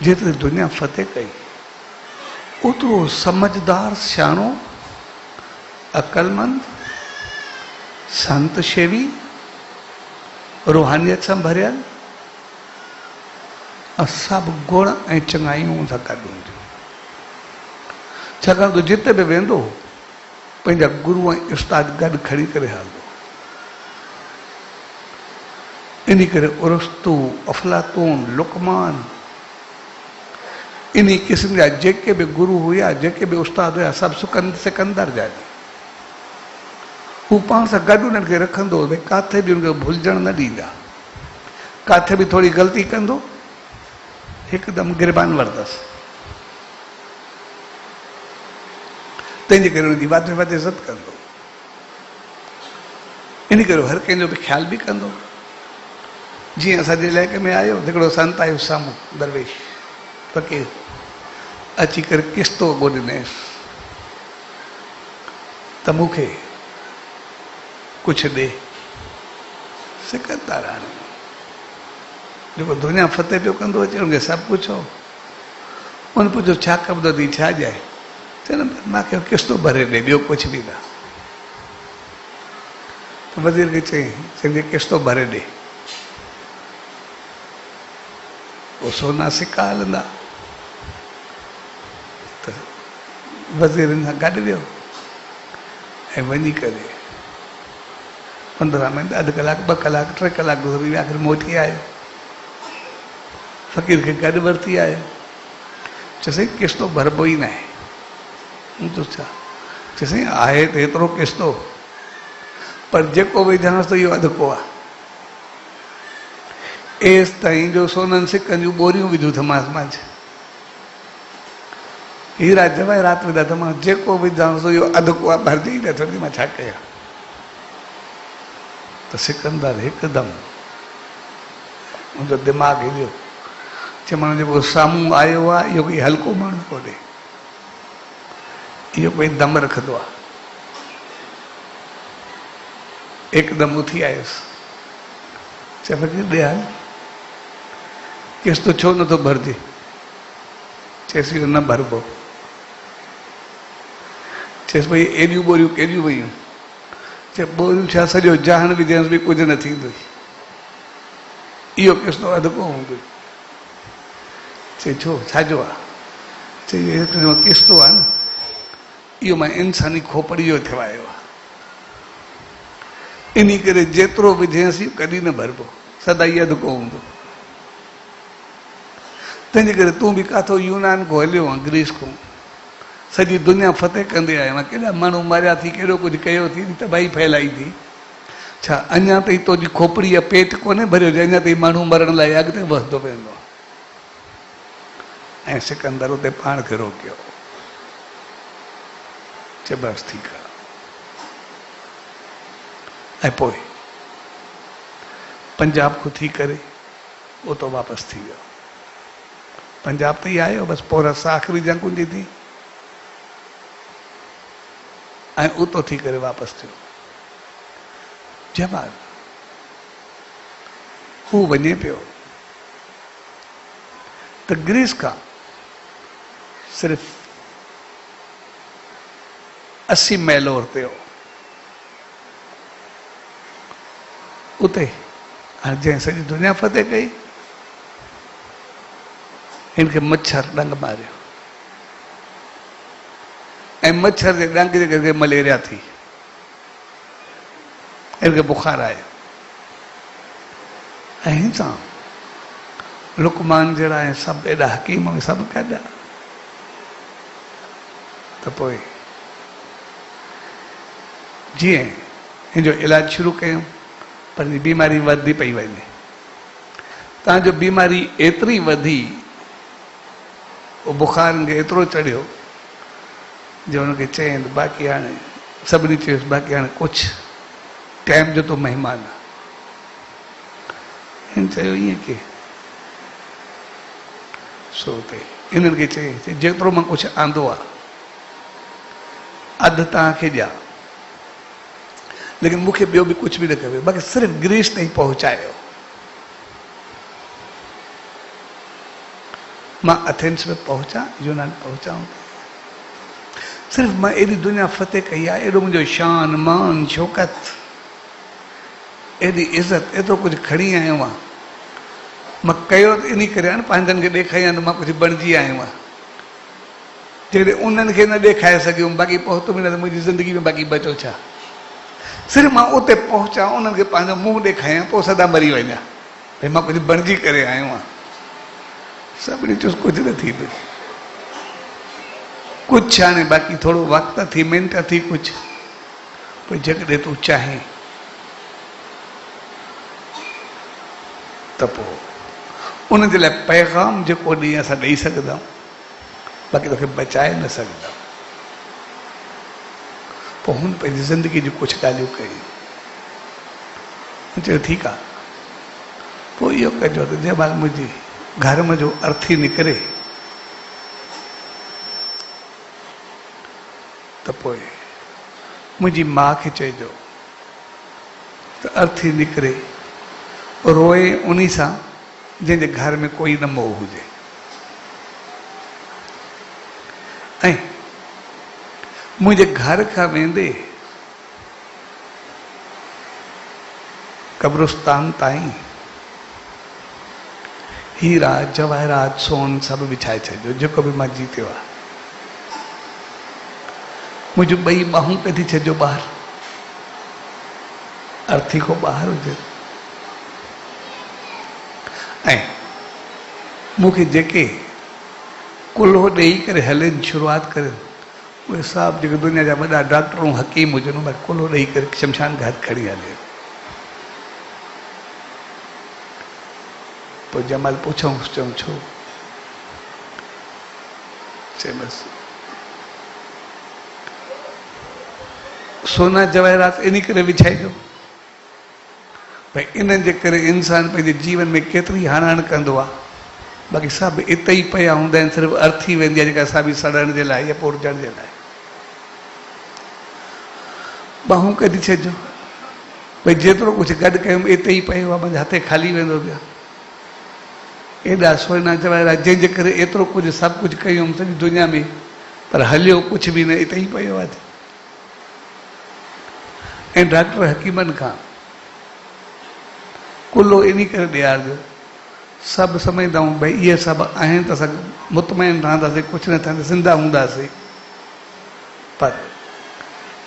जेतिरी दुनिया फ़तेह कई, ओतिरो समझदार, सियाणो, अक़लमंद, संत शेवी, रूहानियत सां भरियल, सभु गुण ऐं चङाइयूं सां गॾु हूंदियूं। छाकाणि त जिते बि वेंदो पंहिंजा गुरू ऐं उस्ताद गॾु खणी करे हलंदो। इन करे उरस्तू, अफलातून, लुकमान, इन क़िस्म जा जेके बि गुरू हुया, जेके बि उस्ताद हुया, सभु सिकंदर जा। हू पाण सां गॾु उन्हनि खे रखंदो, भई किथे बि उनखे भुलिजण न ॾींदा, किथे बि थोरी ग़लती कंदो हिकदमि गिरबान वरतसि। तंहिंजे करे हुनजी वाधे वाधे इज़त कंदो। इन करे हर कंहिंजो बि ख़्याल बि कंदो। जीअं असांजे इलाइक़े में आयो हिकिड़ो संत आयो साम्हूं, दरवेश फ़क़ीर, अची करे किस्तो अॻो ॾिनईसि त मूंखे कुझु ॾे। सिकंदर हाणे जेको दुनिया फ़तेह पियो कंदो अचे, हुनखे सभु कुझु हो। उन पुछो छा कबो थी, छा ॼाए? चल मूंखे किस्तो भरे ॾे, ॿियो कुझु बि न। त वज़ीर खे चई किस्तो भरे ॾे। पोइ सोना सिक्का हलंदा। त वज़ीरनि सां गॾु वियो ऐं वञी करे 15 मिंट, अधु कलाक, 2 कलाक, 3 कलाक गुज़री विया, आख़िर मोटी आयो। फ़क़ीर खे गॾु वरिती आयो। चयसि किस्तो भरबो ई न आहे। तो छा? चयसि आहे त एतिरो किस्तो, पर जेको विझांसि त इहो अधु को आहे। एसि ताईं जो सोननि सिकनि जूं ॿोरियूं विधूं थमांसि मां, हीरा जवाहरात विधा थमांसि, जेको विझांसि त इहो अधु को आहे, भरजे ई नथो। मां छा कयां? त सिकंदर हिकदमि मुंहिंजो दिमाग़ हिलियो। चए माण्हू जेको साम्हूं आयो आहे इहो कोई हल्को माण्हू कोन्हे, इहो कोई दम रखंदो आहे। हिकदमि उथी आयुसि। चए फ़क़ीर ॾे हाल, किस्तो छो नथो भरिजे? चएसि इहो न भरबो। चएसि भई एॾियूं ॿोरियूं केॾियूं वयूं? चए ॿोरियूं छा, सॼो जहान विझंसि बि कुझु न थींदो, इहो किस्तो अधु को हूंदो। चए छो, छाजो आहे? चए हिकिड़ो किस्तो आहे न, इहो मां इंसानी खोपड़ी जो ठहिवायो आहे, इन करे जेतिरो विझेसि कॾहिं न भरबो, सदाई अधु को हूंदो। तंहिंजे करे तूं बि काथो यूनान को हलियो आहे, ग्रीस को, सॼी दुनिया फतेह कंदे आयो आहे, केॾा माण्हू मारिया थी, केॾो कुझु कयो थी, तबाही फैलाई थी। छा अञा ताईं तुंहिंजी खोपड़ी या पेट कोन्हे भरियो, अञा ताईं माण्हू मरण लाइ अॻिते वधंदो वेंदो आहे। ऐं सिकंदर उते पाण खे रोकियो। चए बसि ठीकु आहे। ऐं पोइ पंजाब खां थी करे उतो वापसि थी वियो। पंजाब ते ई आयो, बसि पोरस आख़िरी जंगुनि जी थी, ऐं उतो थी करे वापसि थियो। जमाल हू वञे पियो त ग्रीस खां सिर्फ़ 80 मैल ते हो। उते हाणे जंहिं सॼी दुनिया फतेह कई, हिन खे मच्छर डंग मारियो, ऐं मच्छर जे डंग जे करे मलेरिया थी, हिन खे बुखार आयो। ऐं हिन सां लुकमान जहिड़ा ऐं सभु एॾा हकीम सभु कॾा। त पोइ जीअं हिन जो इलाज शुरू कयूं, पर हिन बीमारी वधंदी पई वञे। तव्हांजो बीमारी एतिरी वधी, उहो बुखार खे एतिरो चढ़ियो जो हुनखे चयनि बाक़ी हाणे सभिनी चयोसि बाक़ी हाणे कुझु टाइम जो तो महिमान आहे। हिन चयो ईअं की सो ते इन्हनि खे चई जेतिरो मां कुझु आंदो आहे अधु तव्हांखे ॾियां, लेकिन मूंखे ॿियो बि कुझु बि न कयो, बाक़ी सिर्फ़ु ग्रीस ताईं पहुचायो। मां एथेंस में पहुचा, यूनान पहुचाऊं, सिर्फ़ु मां एॾी दुनिया फतेह कई आहे, एॾो मुंहिंजो शान मान शौकत, एॾी इज़त, एतिरो कुझु खणी आयो आहियां। मां कयो त इन करे आहे न, पंहिंजनि खे ॾेखारियां त मां कुझु बणिजी आयो आहियां। जेकॾहिं उन्हनि खे न ॾेखारे सघियुमि, बाक़ी पहुतो बि न, त मुंहिंजी ज़िंदगी में बाक़ी बचो छा? सिर्फ़ु मां उते पहुचा, उन्हनि खे पंहिंजो मुंहुं ॾेखारियां, पोइ सदा मरी वञा, भई मां कुझु बणिजी करे आयो आहियां। सभिनी चयोसि कुझु न थींदो, कुझु हाणे बाक़ी थोरो वक़्तु थी, मिंट थी, कुझु पोइ जेकॾहिं तूं चाहीं त पोइ उनजे लाइ पैगाम जेको ॾींहुं असां ॾेई सघंदा, बाक़ी तोखे बचाए न सघंदा। पोइ हुन पंहिंजी ज़िंदगी जूं कुझु ॻाल्हियूं कयूं। चयो ठीकु आहे, पोइ इहो कजो त जंहिं महिल मुंहिंजी घर में जो अर्थी निकिरे त पोइ मुंहिंजी माउ खे चइजो त अर्थी निकिरे रोए उन सां जंहिंजे घर में कोई न मोह हुजे। ऐं मुझे घर खां वेंदे कब्रिस्तान ताईं हीरा जवाहरात सोन सब विछाए छॾियो जेको बि मां जीतियो आहे। मुंहिंजूं ॿई ॿाहूं कढी छॾियो ॿाहिरि, अर्थी को ॿाहिरि हुजे। ऐं मूंखे जेके कुल्हो ॾेई करे हलनि शुरूआत कनि उहे सभु जेके दुनिया जा वॾा डॉक्टर ऐं हकीम हुजनि उहे कुल्हो ॾेई करे शमशान घाट खणी हले। पोइ जंहिं पुछूं चऊं छो? चए बसि सोना जवाहरात इन करे विछाइजो भई इन्हनि जे करे इंसान पंहिंजे जीवन में केतिरी हाणाण कंदो आहे। बाक़ी सभु इते ई पिया हूंदा आहिनि, सिर्फ़ु अर्थी वेंदी आहे जेका साबी सड़ण जे लाइ या पोरजण जे लाइ। ॿाहूं कढी छॾिजो भई जेतिरो कुझु गॾु कयूं इते ई पियो आहे, मुंहिंजे हथे खाली वेंदो पिया। एॾा सोना जवाहरात जंहिंजे करे एतिरो कुझु सभु कुझु कयूं सॼी दुनिया में, पर हलियो कुझु बि न, इते ई पियो आहे। ऐं डॉक्टर हकीमनि खां कुल्लो इन करे ॾियारिजो, सभु सम्झंदा आहियूं भई इहे सभु आहिनि त असां मुतमइन रहंदासीं, कुझु न थींदा, ज़िंदा हूंदासीं। पर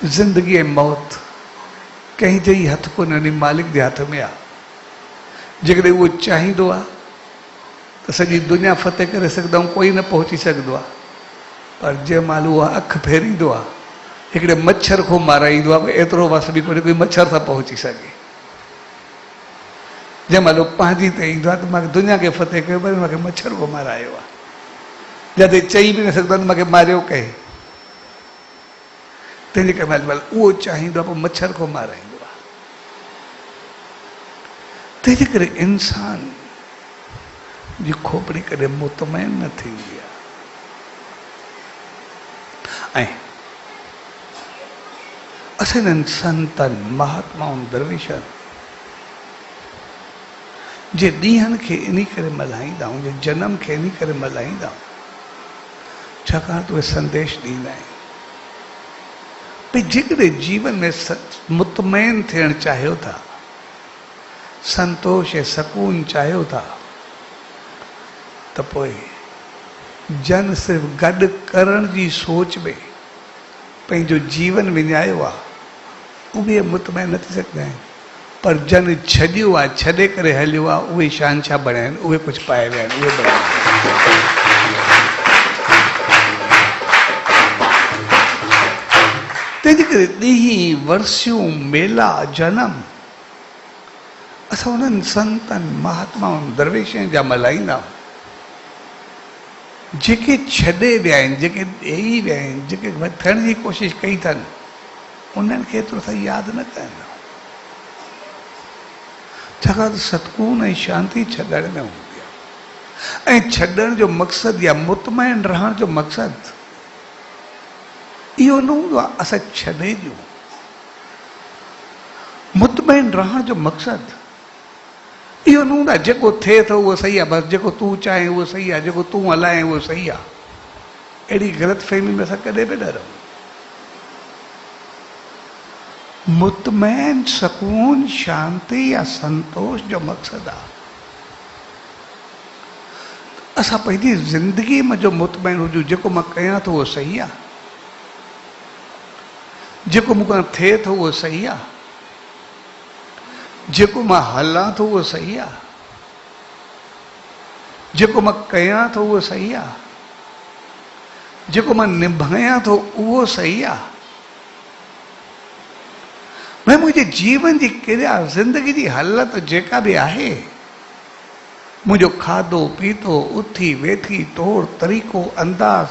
ज़िंदगी ऐं मौत कंहिं जे ई हथ कोन्हे, मालिक जे हथ में आहे। जेकॾहिं उहो चाहींदो आहे त सॼी दुनिया फ़तेह करे सघंदा आहियूं, कोई न पहुची सघंदो आहे। पर जंहिं महिल उहा अखि फेरींदो आहे हिकिड़े मच्छर को माराईंदो आहे, एतिरो वस बि कोन्हे कोई मच्छर सां पहुची सघे। जंहिं महिल पंहिंजी ते ईंदो आहे त मूंखे दुनिया खे फ़तेह कयो, पर मूंखे मच्छर को मारायो आहे। जिते चई बि न सघंदो आहे मूंखे मारियो कहे, तंहिंजे करे महिल उहो चाहींदो आहे पोइ मच्छर को माराईंदो आहे। तंहिंजे करे इंसान जी खोपड़ी कॾहिं मुतमइन न थींदी आहे। ऐं असां संतनि महात्माउनि दरवेशनि जे ॾींहंनि खे इन करे मल्हाईंदा आहियूं, जे जनम खे इन करे मल्हाईंदा आहियूं छाकाणि त उहे संदेश ॾींदा आहिनि भई जेकॾहिं जीवन में मुतमइन थियणु चाहियो था, संतोष ऐं सकून चाहियो था, त पोइ जन सिर्फ़ु गॾु करण जी सोच में पंहिंजो जीवन विञायो आहे, उहे मुतमइन न थी सघंदा आहिनि। पर जन छॾियो आहे, छॾे करे हलियो आहे, उहे शहंशाह बणिया आहिनि, उहे कुझु पाए विया आहिनि, उहे बणिया आहिनि। तंहिंजे करे ॾींहं वर्सियूं मेला जनम असां उन्हनि संतनि महात्माउनि दरवेशनि जा मल्हाईंदा आहियूं जेके छॾे विया आहिनि, जेके ॾेई विया आहिनि, जेके थियण जी कोशिशि कई अथनि, उन्हनि खे एतिरो असां यादि न कंदा। छाकाणि त सतकून ऐं शांती छॾण में हूंदी आहे। ऐं छॾण जो मक़सदु या मुतमइन रहण जो मक़सदु इहो न हूंदो आहे असां छॾे ॾियूं। मुतमइन रहण जो मक़सदु इहो न हूंदो आहे जेको थिए थो उहो सही आहे, बसि जेको तूं चाहे उहो सही आहे, जेको तूं हलाए उहो सही आहे। अहिड़ी ग़लतफ़हमी में असां कॾहिं बि न रहूं। मुतमइन सकून शांति या संतोष जो मक़सदु आहे असां पंहिंजी ज़िंदगी में जो मुतमइन हुजूं, जेको मां कयां थो उहो सही आहे, जेको मूंखां थिए थो उहो सही आहे, जेको मां हलां थो उहो सही आहे, जेको मां कयां थो उहो सही आहे, जेको मां निभायां थो उहो सही आहे। भाई मुंहिंजे जीवन जी क्रिया, ज़िंदगी जी हालत जेका बि आहे, मुंहिंजो खाधो पीतो, उथी वेठी, तौर तरीक़ो, अंदाज़,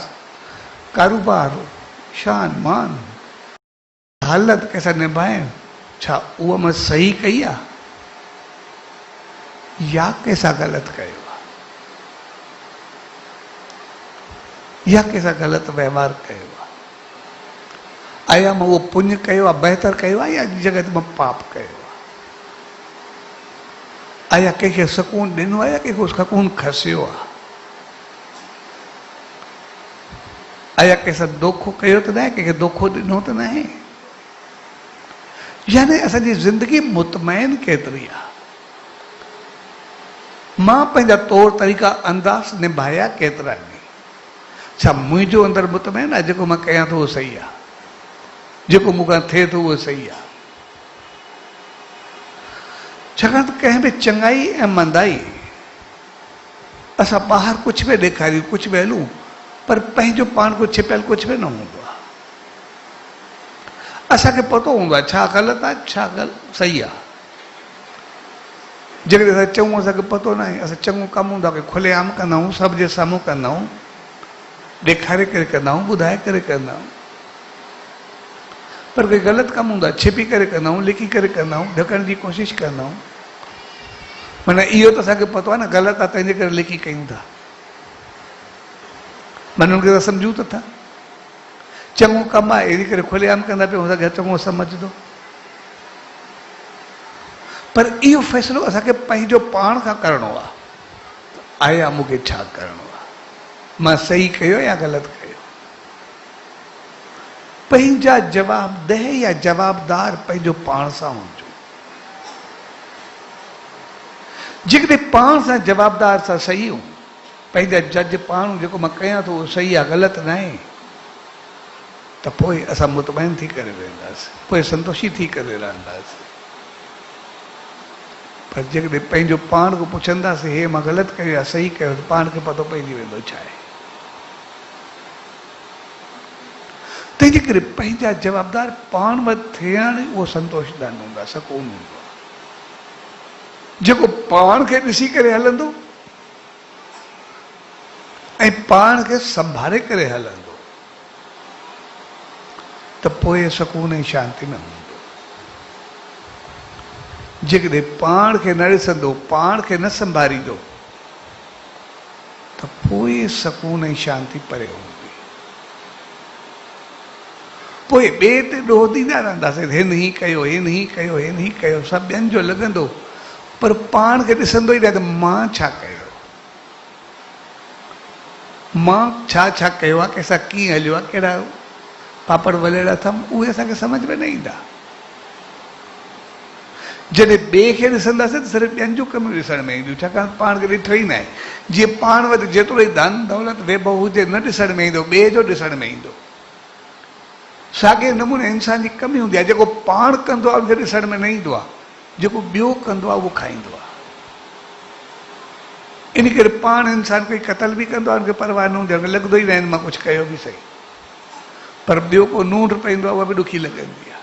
कारोबार, शान मान, हालत कैसा निभाइण, छा उहा मां सही कई आहे या कंहिंसां ग़लति कयो आहे, या कंहिंसां ग़लति व्यवहार कयो आहे। आया मां उहो पुण्य कयो आहे, बहितर कयो आहे, या जॻह ते मां पाप कयो आहे। आया कंहिंखे सुकून ॾिनो आहे या कंहिंखे सुकून खसियो आहे। आया कंहिंसां दोखो कयो त न आहे, कंहिंखे दोखो ॾिनो त न आहे। यानी असांजी ज़िंदगी मुतमैन केतिरी आहे, मां पंहिंजा तौर तरीक़ा अंदाज़ निभाया केतिरा आहिनि। छा मुंहिंजो अंदरि मुतमैन आहे जेको मां कयां थो उहो सही आहे, जेको मूंखां थिए थो उहो सही आहे? छाकाणि त कंहिं बि चङाई ऐं मंदाई असां ॿाहिरि कुझु बि ॾेखारियूं, कुझु बि हलूं, पर पंहिंजो पाण को छिपियल कुझु बि न हूंदो आहे। असांखे पतो हूंदो आहे छा ग़लति आहे, छा सही आहे। जेकॾहिं असां चऊं असांखे पतो न आहे, असां चङो कमु हूंदो आहे की खुलेआम कंदा आहियूं, सभ जे साम्हूं कंदा आहियूं, ॾेखारे करे कंदा आहियूं, ॿुधाए करे कंदा आहियूं। पर कोई ग़लति कमु हूंदो आहे छिपी करे कंदा आहियूं, लिकी करे कंदा आहियूं, ढकण जी कोशिशि कंदा आहियूं। माना इहो त असांखे पतो आहे न ग़लति आहे, तंहिंजे करे लिकी कयूं था। माना हुनखे असां सम्झूं त था चङो कमु आहे अहिड़ी करे खुलेआम कंदा पियूं, असांखे चङो सम्झंदो। पर इहो फ़ैसिलो असांखे पंहिंजो पाण खां करिणो आहे। आया मूंखे छा करिणो आहे, मां सही कयो या ग़लति कयो? पंहिंजा जवाबदेह या जवाबदार पंहिंजो पाण सां हुजो। जेकॾहिं पाण सां जवाबदार सां सही हूं, पंहिंजा जज पाण जेको मां कयां थो उहो सही आहे, ग़लति न आहे, त पोइ असां मुतमैन थी करे वेंदासीं, पोइ संतोषी थी करे रहंदासीं। पर जेकॾहिं पंहिंजो पाण खे पुछंदासीं हे मां ग़लति कयो या सही कयो, त पाण खे पतो पइजी वेंदो छा आहे। तंहिंजे करे पंहिंजा जवाबदार पाण वटि थियण उहो संतोषदान हूंदो आहे, सकून हूंदो आहे। जेको पाण खे ॾिसी करे हलंदो ऐं पाण खे संभाले करे हलंदो, त पोइ सकून ऐं शांति न हूंदो। जेकॾहिं पाण खे न ॾिसंदो, पाण खे न संभालींदो, त पोइ सकून ऐं शांति परे हूंदी। पोइ ॿिए ते ॾोह ॾींदा रहंदासीं, हिन ही कयो, हिन ही कयो, हिन ही कयो, सभु ॿियनि जो लॻंदो, पर पाण खे ॾिसंदो ई न त मां छा कयो, मां छा छा कयो आहे, कंहिंसां कीअं हलियो आहे, कहिड़ा पापड़ वलेड़ा अथमि, उहे असांखे सम्झ में न ईंदा। जॾहिं ॿिए खे ॾिसंदासीं त सिर्फ़ु ॿियनि जूं कमियूं ॾिसण में ईंदियूं, छाकाणि पाण खे ॾिठो ई न आहे। जीअं पाण वटि जेतिरो ई धन दौलत वैभव हुजे न ॾिसण में ईंदो, ॿिए जो ॾिसण में ईंदो। साॻे नमूने इंसान जी कमी हूंदी आहे, जेको पाण कंदो आहे उनखे ॾिसण में न ईंदो आहे, जेको ॿियो कंदो आहे उहो खाईंदो आहे। इन करे पाण इंसान कोई क़तल बि कंदो आहे, उनखे परवाह न हूंदी आहे, लॻंदो ई न आहे मां कुझु कयो बि सही, पर ॿियो को नूंढ पईंदो आहे उहा बि ॾुखी लॻंदी आहे।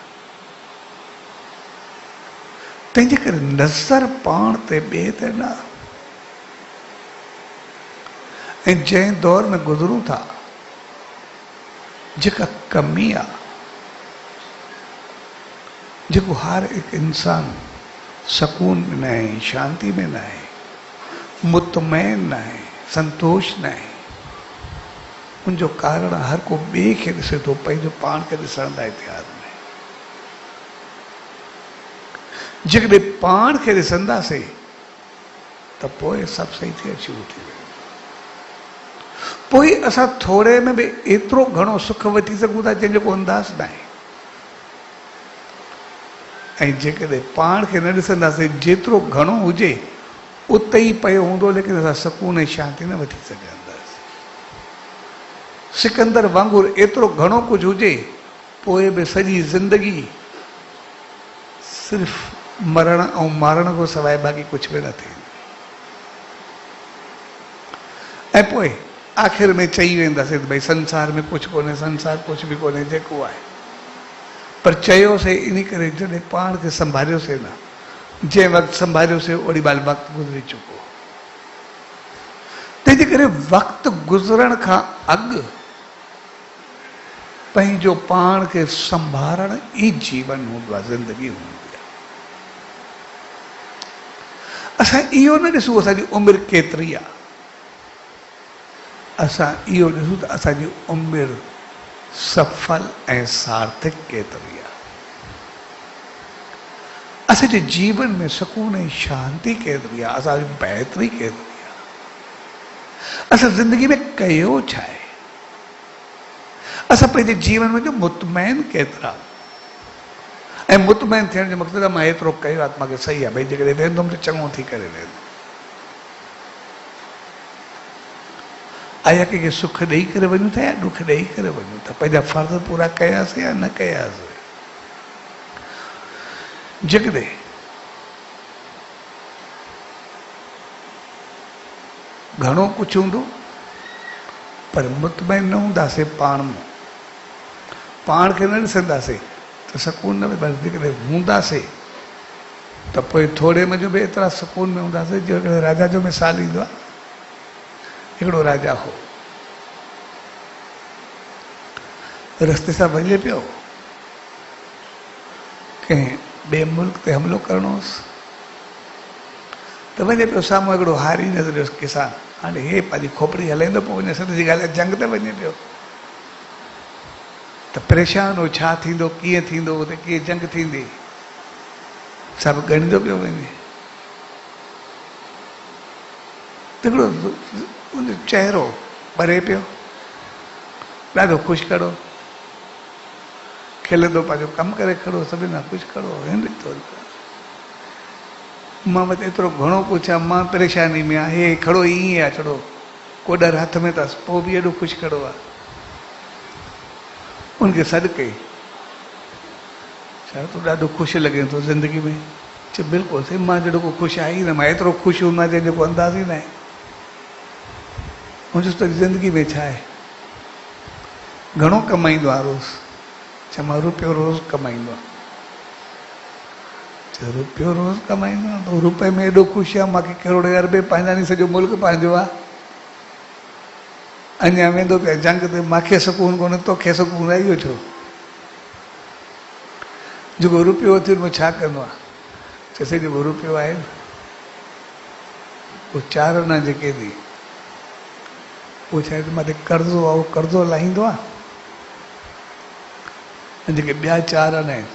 तंहिंजे करे नज़र पाण ते ॿिए ते न। ऐं जंहिं दौर में गुज़रूं था, जेका कमी आहे, जेको हर हिकु इंसान सकून में न आहे, शांति में न आहे, मुतमैन न आहे, संतोष न आहे, उनजो कारण हर को ॿिए खे ॾिसे थो, पंहिंजो पाण खे ॾिसण लाइ तयारु न आहे। जेकॾहिं पाण खे ॾिसंदासीं त पोइ सभु सही थियणु शुरू थी वेंदो। पोइ असां थोरे में बि एतिरो घणो सुख वठी सघूं था जंहिंजो को अंदाज़ न आहे। ऐं जेकॾहिं पाण खे न ॾिसंदासीं, जेतिरो घणो हुजे उते ई पियो हूंदो, लेकिन असां सकून ऐं शांति न वठी सघंदासीं। सिकंदर वांगुरु एतिरो घणो कुझु हुजे, पोइ बि सॼी ज़िंदगी सिर्फ़ु मरण ऐं मारण खां सवाइ बाक़ी कुझु बि न थींदो। ऐं पोइ आख़िर में चई वेंदासीं त भई संसार में कुझु कोन्हे, संसार कुझु बि कोन्हे, जेको आहे। पर चयोसीं इन करे जॾहिं पाण खे संभालियोसीं न, जंहिं वक़्तु संभालियोसीं ओॾी महिल वक़्तु गुज़री चुको। तंहिंजे करे वक़्तु गुज़रण खां अॻु पंहिंजो पाण खे संभालण ई जीवन हूंदो आहे, ज़िंदगी हूंदी आहे। असां इहो न ॾिसूं असांजी उमिरि केतिरी आहे, असां इहो ॾिसूं त असांजी उमिरि सफल ऐं सार्थक केतिरी आहे। असांजे जीवन में सकून ऐं शांति केतिरी आहे, असांजी बहितरी केतिरी आहे, असां ज़िंदगी में कयो छा आहे। असां पंहिंजे जीवन में जो मुतमैन केतिरा, ऐं मुतमैन थियण जो मक़सदु मां एतिरो कयो आहे त मूंखे सही आहे, भई जेकॾहिं वेंदुमि त चङो थी करे वेंदुमि। आया कंहिंखे सुख ॾेई करे वञूं था या ॾुख ॾेई करे वञूं था, पंहिंजा फर्ज़ पूरा कयासीं या न कयासीं। जेकॾहिं घणो कुझु हूंदो पर मुतमैन न हूंदासीं पाण में, पाण खे न ॾिसंदासीं त सुकून न मिलंदो। जेकॾहिं हूंदासीं त पोइ थोरे में जो बि एतिरा सुकून में हूंदासीं। जेकॾहिं राजा जो मिसाल ईंदो आहे, हिकिड़ो राजा हो, रस्ते सां वञे पियो, कंहिं ॿिए मुल्क ते हमिलो करणो हुउसि त वञे पियो, साम्हूं हिकिड़ो हारी नज़र किसान, हाणे हे पंहिंजी खोपड़ी हलाईंदो पोइ वञे सद जी ॻाल्हि आहे, जंग ते वञे पियो त परेशान हो, छा थींदो, कीअं थींदो, हुते कीअं जंग थींदी, सभु ॻणींदो पियो वञे। हिकिड़ो उनजो चहिरो ॿरे पियो, ॾाढो ख़ुशि कड़ो, खिलंदो, पंहिंजो कमु करे खड़ो, सभिनि खां ख़ुशि कड़ो, हिन थो मां वटि एतिरो घणो कुझु आहे, मां परेशानी में आहे, हे खड़ो ईअं आहे, छड़ो कोडर हथ में अथसि, पोइ बि एॾो ख़ुशि कड़ो आहे। उनखे सॾु कई, छा तूं ॾाढो ख़ुशि लॻे थो ज़िंदगी में? चए बिल्कुलु सही, मां जहिड़ो को ख़ुशि आहे ई न, मां एतिरो ख़ुशि हूंदो आहियां जंहिंजो को अंदाज़ ई न आहे। मुंहिंजो त ज़िंदगी में छा आहे, घणो कमाईंदो आहे रोज़? छा मां रुपयो रोज़ कमाईंदो आहे? चए रुपयो रोज़ कमाईंदो आहे, त रुपए में एॾो ख़ुशि आहे, मूंखे करोड़ अरबे पंहिंजा नी, सॼो मुल्क पंहिंजो आहे, अञा वेंदो पिया जंग ते, मूंखे सुकून कोन्हे, तोखे सुकून आहे, इहो छो? जेको रुपयो अचे उहो छा कंदो आहे? चएसि जेको रुपयो आहे उहो 4 आना जेके ॾी, उहो छा आहे, मथे कर्ज़ो आहे, उहो कर्ज़ो लाहींदो आहे, ऐं जेके ॿिया 4 आना आहिनि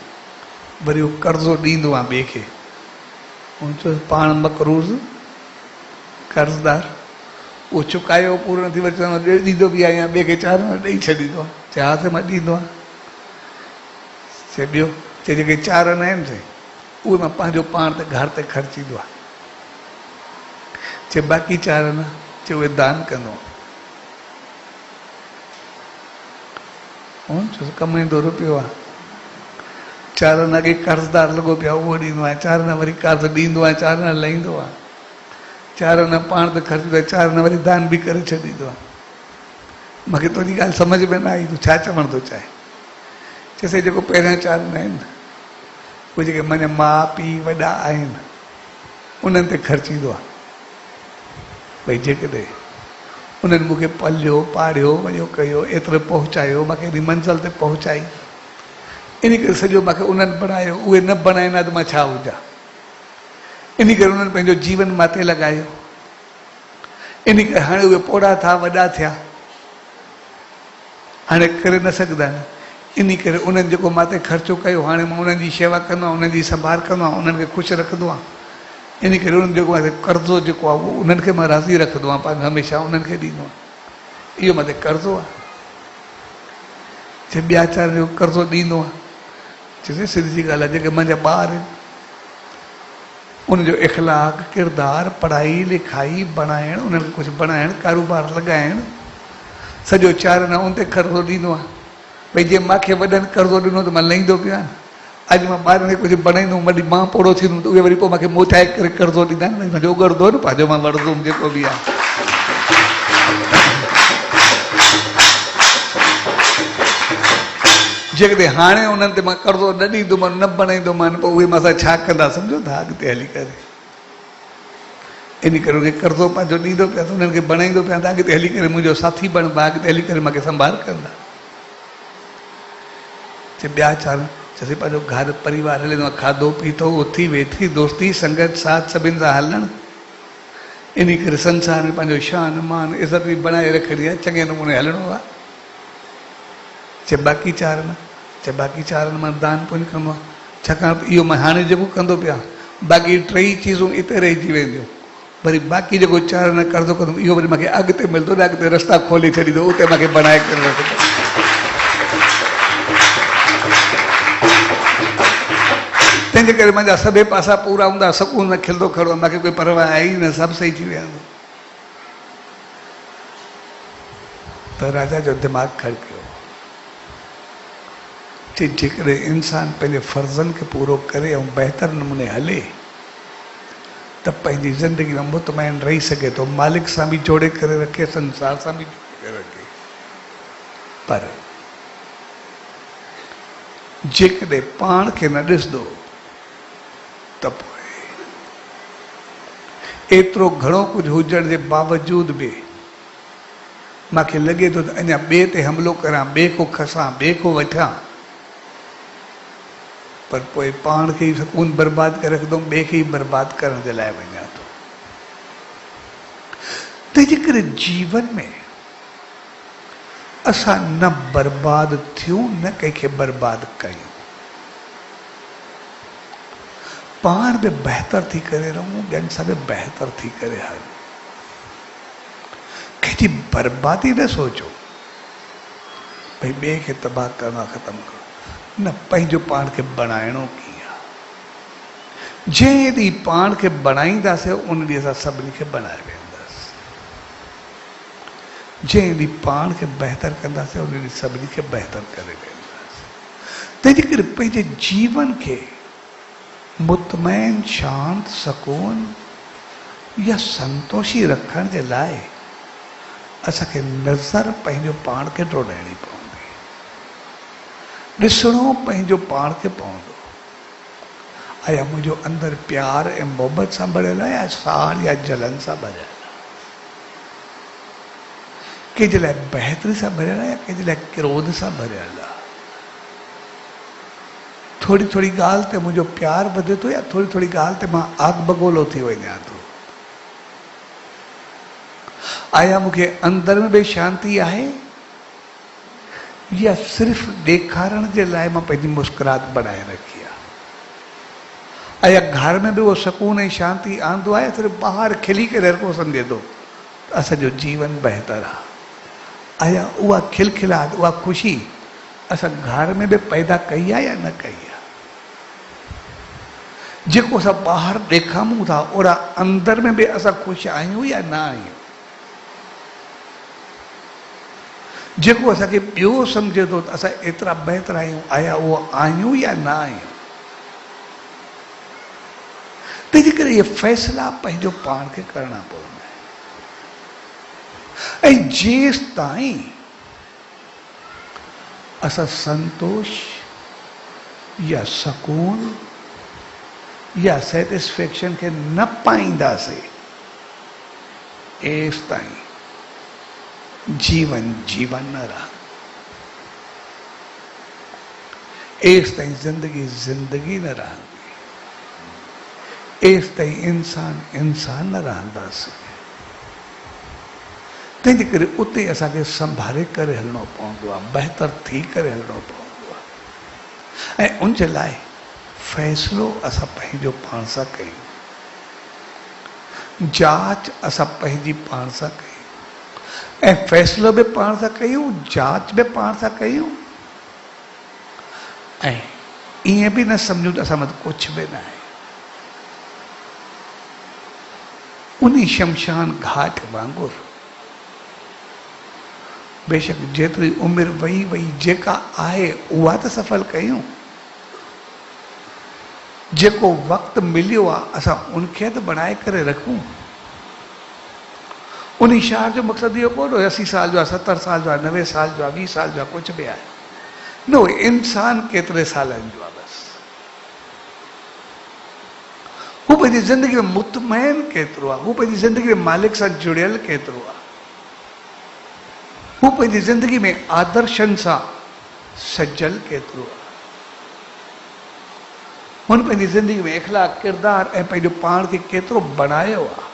वरी उहो कर्ज़ो ॾींदो आहे ॿिए खे। चयो पाण मक़रूज़ कर्ज़दार, उहो चुकायो पूरो नथी, वरी चवंदो ॾींदो बि आहे, या ॿिए खे 4 आना ॾेई छॾींदो आहे। चए हा त मां ॾींदो आहे। चए ॿियो? चए जेके 4 आना आहिनि से उहे मां पंहिंजो पाण ते घर ते ख़र्चींदो आहे। चए बाक़ी 4 आना? चए उहे दान कंदो। छो कमाईंदो रुपयो आहे, 4 आना खे कर्ज़दार लॻो पियो आहे, उहो ॾींदो आहे, 4 आना वरी कर्ज़ ॾींदो आहे, 4 आना लाहींदो आहे, 4 आना पाण ते ख़र्चींदो आहे, 4 आना वरी दान बि करे छॾींदो आहे। मूंखे तुंहिंजी ॻाल्हि सम्झ में न आई, तूं छा चवण थो चाहे? चएसि जेको पहिरियां 4 आना आहिनि उहे जेके मुंहिंजा माउ पीउ वॾा आहिनि उन्हनि ते ख़र्चींदो आहे। भई जेकॾहिं उन्हनि मूंखे पलियो पाढ़ियो वॾो कयो, एतिरो पहुचायो, मूंखे हेॾी मंज़िल ते पहुचाई, इन करे सॼो मूंखे उन्हनि बणायो, उहे न बणाइनि हा त मां छा हुजां? इन करे उन्हनि पंहिंजो जीवन माथे लॻायो, इन करे हाणे उहे पोड़ा था, वॾा थिया, हाणे करे न सघंदा आहिनि। इन करे उन्हनि जेको माथे ख़र्चो कयो, हाणे मां उन्हनि जी शेवा कंदो आहियां, उन्हनि जी संभाल कंदो आहियां, उन्हनि खे ख़ुशि रखंदो आहियां। इन करे उन्हनि जेको आहे कर्ज़ो जेको आहे उहो उन्हनि खे मां राज़ी रखंदो आहियां, पंहिंजो हमेशह उन्हनि खे ॾींदो आहियां। इहो मथे कर्ज़ो आहे। चए ॿिया 4 जो कर्ज़ो ॾींदो आहे। चए सिधी ॻाल्हि आहे, जेके मुंहिंजा ॿार आहिनि उनजो इख़लाक़, किरदारु, पढ़ाई लिखाई, बणाइणु, उन्हनि खे कुझु बणाइणु, कारोबार लॻाइणु, सॼो 4 आना उन ते कर्ज़ो ॾींदो आहे। भई जीअं मूंखे वॾनि कर्ज़ो ॾिनो त मां लहींदो पियो आहियां, अॼु मां ॿारनि खे कुझु बणाईंदुमि, वॾी मां पोड़ो थींदुमि त उहे वरी पोइ मूंखे मोटाए करे कर्ज़ो ॾींदा आहिनि, मुंहिंजो उगरंदो न, पंहिंजो मां वठंदुमि जेको बि आहे। जेकॾहिं हाणे उन्हनि ते मां कर्ज़ो न ॾींदुमि, न बणाईंदोमानि, पोइ उहे मूंसां छा कंदा सम्झो था अॻिते हली करे? इन करे उनखे कर्ज़ो पंहिंजो ॾींदो पिया त उन्हनि खे बणाईंदो पिया त अॻिते हली करे मुंहिंजो साथी बणिबा, अॻिते हली करे मूंखे संभाल कंदा। चए ॿिया 4? चएसि पंहिंजो घर परिवार हलंदो आहे, खाधो पीतो, उथी वेठी, दोस्ती संगत साथ सभिनि सां हलणु, इन करे संसार में पंहिंजो शान मान इज़त बि बणाए रखणी आहे, चङे नमूने हलणो आहे। चए बाक़ी 4 आना? चए बाक़ी 4 आना मां दान पुञ कंदो आहे, छाकाणि त इहो मां हाणे जेको कंदो पिया, बाक़ी 3 चीज़ूं हिते रहिजी वेंदियूं, वरी बाक़ी जेको 4 आना कर्ज़ो कंदुमि इहो वरी मूंखे अॻिते मिलंदो न, अॻिते रस्ता खोले छॾींदो, उते मूंखे बणाए करे रखंदो। तंहिंजे करे मुंहिंजा सभई पासा पूरा हूंदा, सुकून खिलंदो खड़ो, मूंखे कोई परवाह आहे ई न, सभु सही थी विया। त राजा जो दिमाग़ खड़कियो, जेकॾहिं इंसान पंहिंजे फर्ज़नि खे पूरो करे ऐं बहितर नमूने हले त पंहिंजी ज़िंदगी में मुतमैन रही सघे थो, मालिक सां बि जोड़े करे रखे, संसार सां बि जोड़े करे रखे। पर जेकॾहिं पाण खे न ॾिसंदो त पोइ एतिरो घणो कुझु हुजण जे बावजूद बि मूंखे लॻे थो त अञा ॿिए ते हमिलो करियां, ॿिए को खसां, ॿिए को वठां, पर पोइ पाण खे ई सुकून बर्बाद करे रखंदुमि, ॿिए खे ई बर्बाद करण जे लाइ वञा थो। तंहिंजे करे जीवन में असां न बर्बाद थियूं, न कंहिंखे बर्बाद कयूं, पाण बि बहितर थी करे रहूं, ॿियनि सां बि बहितर थी करे हलूं। कंहिंजी बर्बादी न सोचो भई ॿिए खे तबाह करणु ख़तमु करो, न, पंहिंजो पाण खे बणाइणो कीअं आहे। जंहिं ॾींहुं पाण खे बणाईंदासीं उन ॾींहुं असां सभिनी खे बणाए वेंदासीं। जंहिं ॾींहुं पाण खे बहितर कंदासीं उन ॾींहुं सभिनी खे बहितर करे वेंदासीं। तंहिंजे करे पंहिंजे जीवन खे मुतमैन, शांत, सुकून या संतोषी रखण जे लाइ असांखे नज़र पंहिंजो पाण खे ड्रोड़ाइणी पवंदी, ॾिसणो पंहिंजो पाण खे पवंदो। आया मुंहिंजो अंदरि प्यार ऐं मोहबत सां भरियल आहे या साड़ या जलन सां भरियल आहे, कंहिंजे लाइ बहितरी सां भरियल आहे या कंहिंजे लाइ क्रोध सां भरियल आहे। थोरी थोरी ॻाल्हि ते मुंहिंजो प्यार वधे थो या थोरी थोरी ॻाल्हि ते मां आग बगोलो थी वञा थो। आया मूंखे अंदरि में बि शांती आहे या सिर्फ़ ॾेखारण जे लाइ मां पंहिंजी मुस्कुराहट बनाए रखी आहे। आया घर में बि उहो सुकून ऐं शांती आंदो आहे, सिर्फ़ु ॿाहिरि खिली करे हर को सम्झे थो त असांजो जीवन बहितर आहे। आया उहा खिलखिलाहट, उहा ख़ुशी असां घर में बि पैदा कई आहे या न कई आहे। जेको असां ॿाहिरि ॾेखारूं था ओड़ा अंदरि में बि असां ख़ुशि आहियूं या न आहियूं। जेको असांखे ॿियो सम्झे थो त असां एतिरा बहितर आहियूं, आया उहो आहियूं या न आहियूं। तंहिंजे करे इहे फ़ैसिला पंहिंजो पाण खे करणा पवंदा आहिनि। ऐं जेसि ताईं असां संतोष या सुकून या सेटिस्फेक्शन खे न पाईंदासीं, एसि ताईं जीवन जीवन न रहा, एसि ताईं जिंदगी जिंदगी न रहंदी, एसि ताईं इंसान इंसान न रहंदासीं। तंहिंजे करे उते असांखे संभाले करे हलणो पवंदो आहे, बहितर थी करे हलणो पवंदो आहे। ऐं उन जे लाइ फ़ैसिलो असां पंहिंजो पाण सां कयूं, जांच असां पंहिंजी पाण सां कयूं, ऐं फ़ैसिलो बि पाण सां कयूं, जांच बि पाण सां कयूं। ऐं ईअं बि न सम्झूं त असां वटि कुझु बि न आहे। उन शमशान घाट वांगुरु बेशक जेतिरी उमिरि वई वई जेका आहे उहा त सफ़ल कयूं, जेको वक़्तु मिलियो आहे असां उनखे त बणाए करे रखूं। उन शहर जो मक़सदु इहो कोन 80 साल जो आहे, 70 साल जो आहे, 90 साल जो आहे, 20 साल जो आहे, कुझु बि आहे न। इंसान केतिरे सालनि जो आहे बसि, हू पंहिंजी ज़िंदगी में मुतमैन केतिरो आहे, हू पंहिंजी ज़िंदगी में मालिक सां जुड़ियल केतिरो आहे, हू पंहिंजी ज़िंदगी में आदर्शनि सां सजल केतिरो आहे, हुन पंहिंजी ज़िंदगी में इख़लाक़, किरदार ऐं पंहिंजो पाण खे केतिरो बणायो आहे।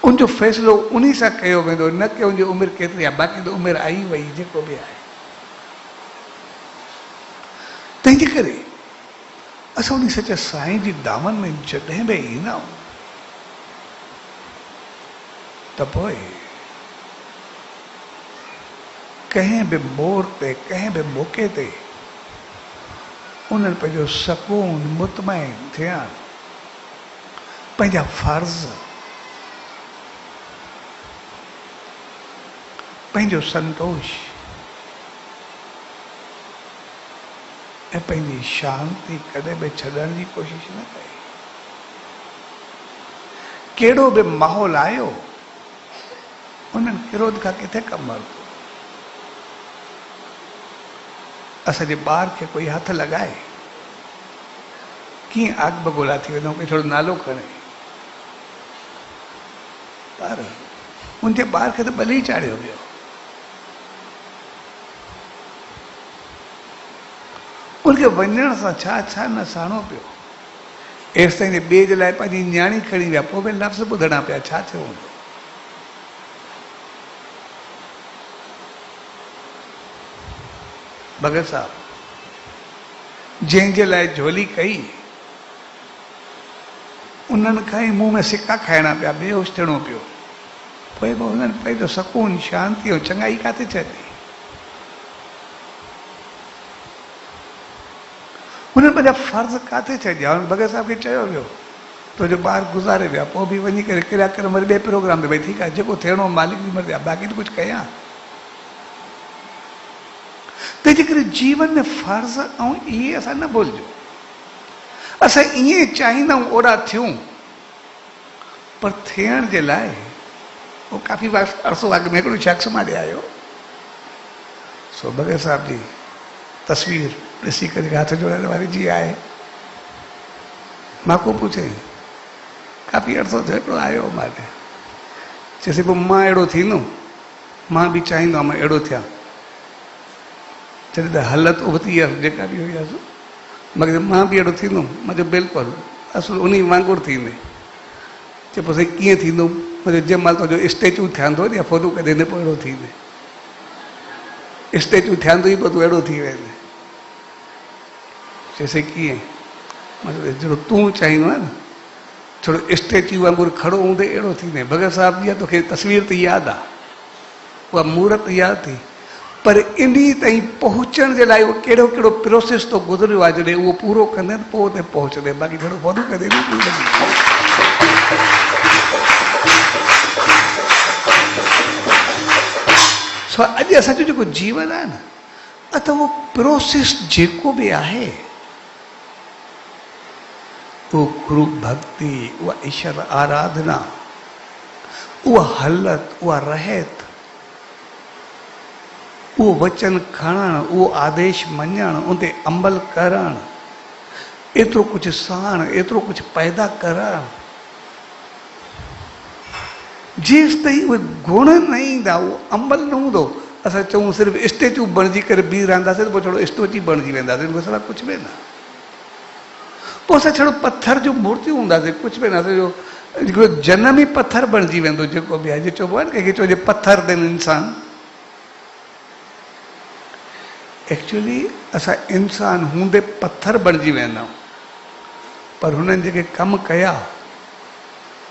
उनजो फ़ैसिलो उन्ही सां कयो वेंदो, न कि उनजी उमिरि केतिरी आहे, बाक़ी त उमिरि आई वई जेको बि आहे। तंहिंजे करे असां उन सच साईं जी दामन में जॾहिं बि ईंदा आहियूं त पोइ कंहिं बि मोड़ ते, कंहिं बि मौक़े ते उन्हनि पंहिंजो सकून मुतमइन थियण, पंहिंजा फर्ज़, पंहिंजो संतोष ऐं पंहिंजी शांति कॾहिं बि छॾण जी कोशिश न कई। कहिड़ो बि माहौल आयो, उन्हनि क्रोध खां किथे कमु वरितो। असांजे ॿार खे कोई हथ लॻाए कीअं आग बगोला थी वेंदो, कोई थोरो नालो खणे, पर मुंहिंजे ॿार खे त बली चाढ़ियो वियो। उनखे वञण सां छा छा न साणो पियो। एसि ताईं ॿिए जे लाइ पंहिंजी न्याणी खणी विया, पोइ बि लफ़्ज़ ॿुधणा पिया, छा थियो हूंदो। भगत साहब जंहिंजे लाइ झोली कई, उन्हनि खां ई मुंहं में सिका खाइणा पिया, बेहोश थियणो पियो। पोइ बि उन्हनि पंहिंजो सकून, शांति ऐं चङाई काथे छॾी। उन्हनि पंहिंजा फर्ज़ काथे छॾिया। भगत साहब खे चयो वियो तुंहिंजो ॿार गुज़ारे विया, पोइ बि वञी करे किरिया कर वरी ॿिए प्रोग्राम ते भई ठीकु आहे, जेको थियणो मालिक जी मर्ज़ी आहे, बाक़ी त कुझु कयां। तंहिंजे करे जीवन में फर्ज़ ऐं इहे असां न भुलिजो। असां ईअं चाहींदा आहियूं ओड़ा थियूं, पर थियण जे लाइ उहो काफ़ी अरसो अॻु में हिकिड़ो शख़्स मां ॾे आयो, सो भगत साहब जी तस्वीर ॾिसी करे हथ जोड़ण वारी जी आहे। मां को पुछे काफ़ी अरसो थियो हिकिड़ो आयो मां ॾे, चएसि पोइ मां अहिड़ो थींदुमि, मां बि चाहींदो आहियां मां अहिड़ो थियां। जॾहिं त हालत उबती आहे जेका बि हुई आहे, मगर मां बि अहिड़ो थींदुमि। मां चयो बिल्कुलु असुल उन वांगुरु थींदे। चए पोइ साईं कीअं थींदो? मुंहिंजो जंहिं महिल तुंहिंजो स्टेचू थियंदो या फोटो कढंदे पोइ अहिड़ो थींदे, स्टेचू थियंदो ई पोइ तूं अहिड़ो थी वेंदे। चएसि कीअं? मतिलबु जहिड़ो तूं चाहींदो आहे न, थोरो स्टेचू वांगुरु खड़ो हूंदे अहिड़ो थींदे। भगत साहब जी तोखे तस्वीर त यादि आहे, उहा मूर्त यादि थी, पर इन ताईं पहुचण जे लाइ उहो कहिड़ो कहिड़ो प्रोसेस तो गुज़रियो आहे, जॾहिं उहो पूरो कंदे पोइ हुते पहुचंदे। बाक़ी थोरो फोटो कंदे सो अॼु असांजो जेको जीवन आहे न, त उहो प्रोसेस जेको बि आहे, उहो गुरु भक्ति, उहा ईश्वर आराधना, उहा हलत, उहा रहत, उहो वचन खणणु, उहो आदेश मञणु, उन ते अमल करणु, एतिरो कुझु साण, एतिरो कुझु पैदा करणु, जेसि ताईं उहे गुण न ईंदा, उहो अमल न हूंदो। असां चऊं सिर्फ़ु स्टेचू बणिजी करे बीह रहंदासीं, पोइ थोरो स्टेचू बणिजी वेंदासीं, उन खां कुझु बि न। पोइ असां छड़ो पथर जूं मूर्तियूं हूंदासीं, कुझु बि न। असांजो हिकिड़ो जनम ई पथर बणिजी वेंदो, जेको बि आहे। जे चइबो आहे न कंहिंखे चइजे पथर देन इंसान, एक्चुअली असां इंसान हूंदे पथर बणिजी वेंदा आहियूं, पर हुननि जेके कमु कया,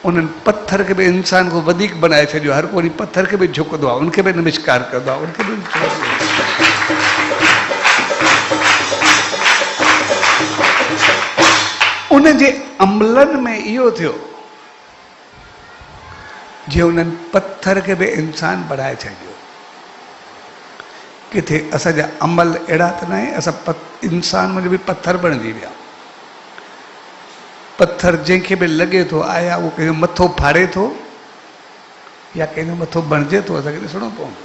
उन्हनि पथर खे बि इंसान खां वधीक बनाए छॾियो। हर कोई पथर खे बि झुकंदो आहे, उनखे बि नमस्कार कंदो आहे, उनखे बि उन जे अमलनि में इहो थियो जीअं उन्हनि पथर खे बि इंसान बणाए छॾियो। किथे असांजा अमल अहिड़ा त न आहे, असां इंसान में बि पथर बणिजी विया। पथर जंहिंखे बि लॻे थो आया, उहो कंहिंजो मथो फाड़े थो या कंहिंजो मथो बणिजे थो, असांखे ॾिसणो पवंदो।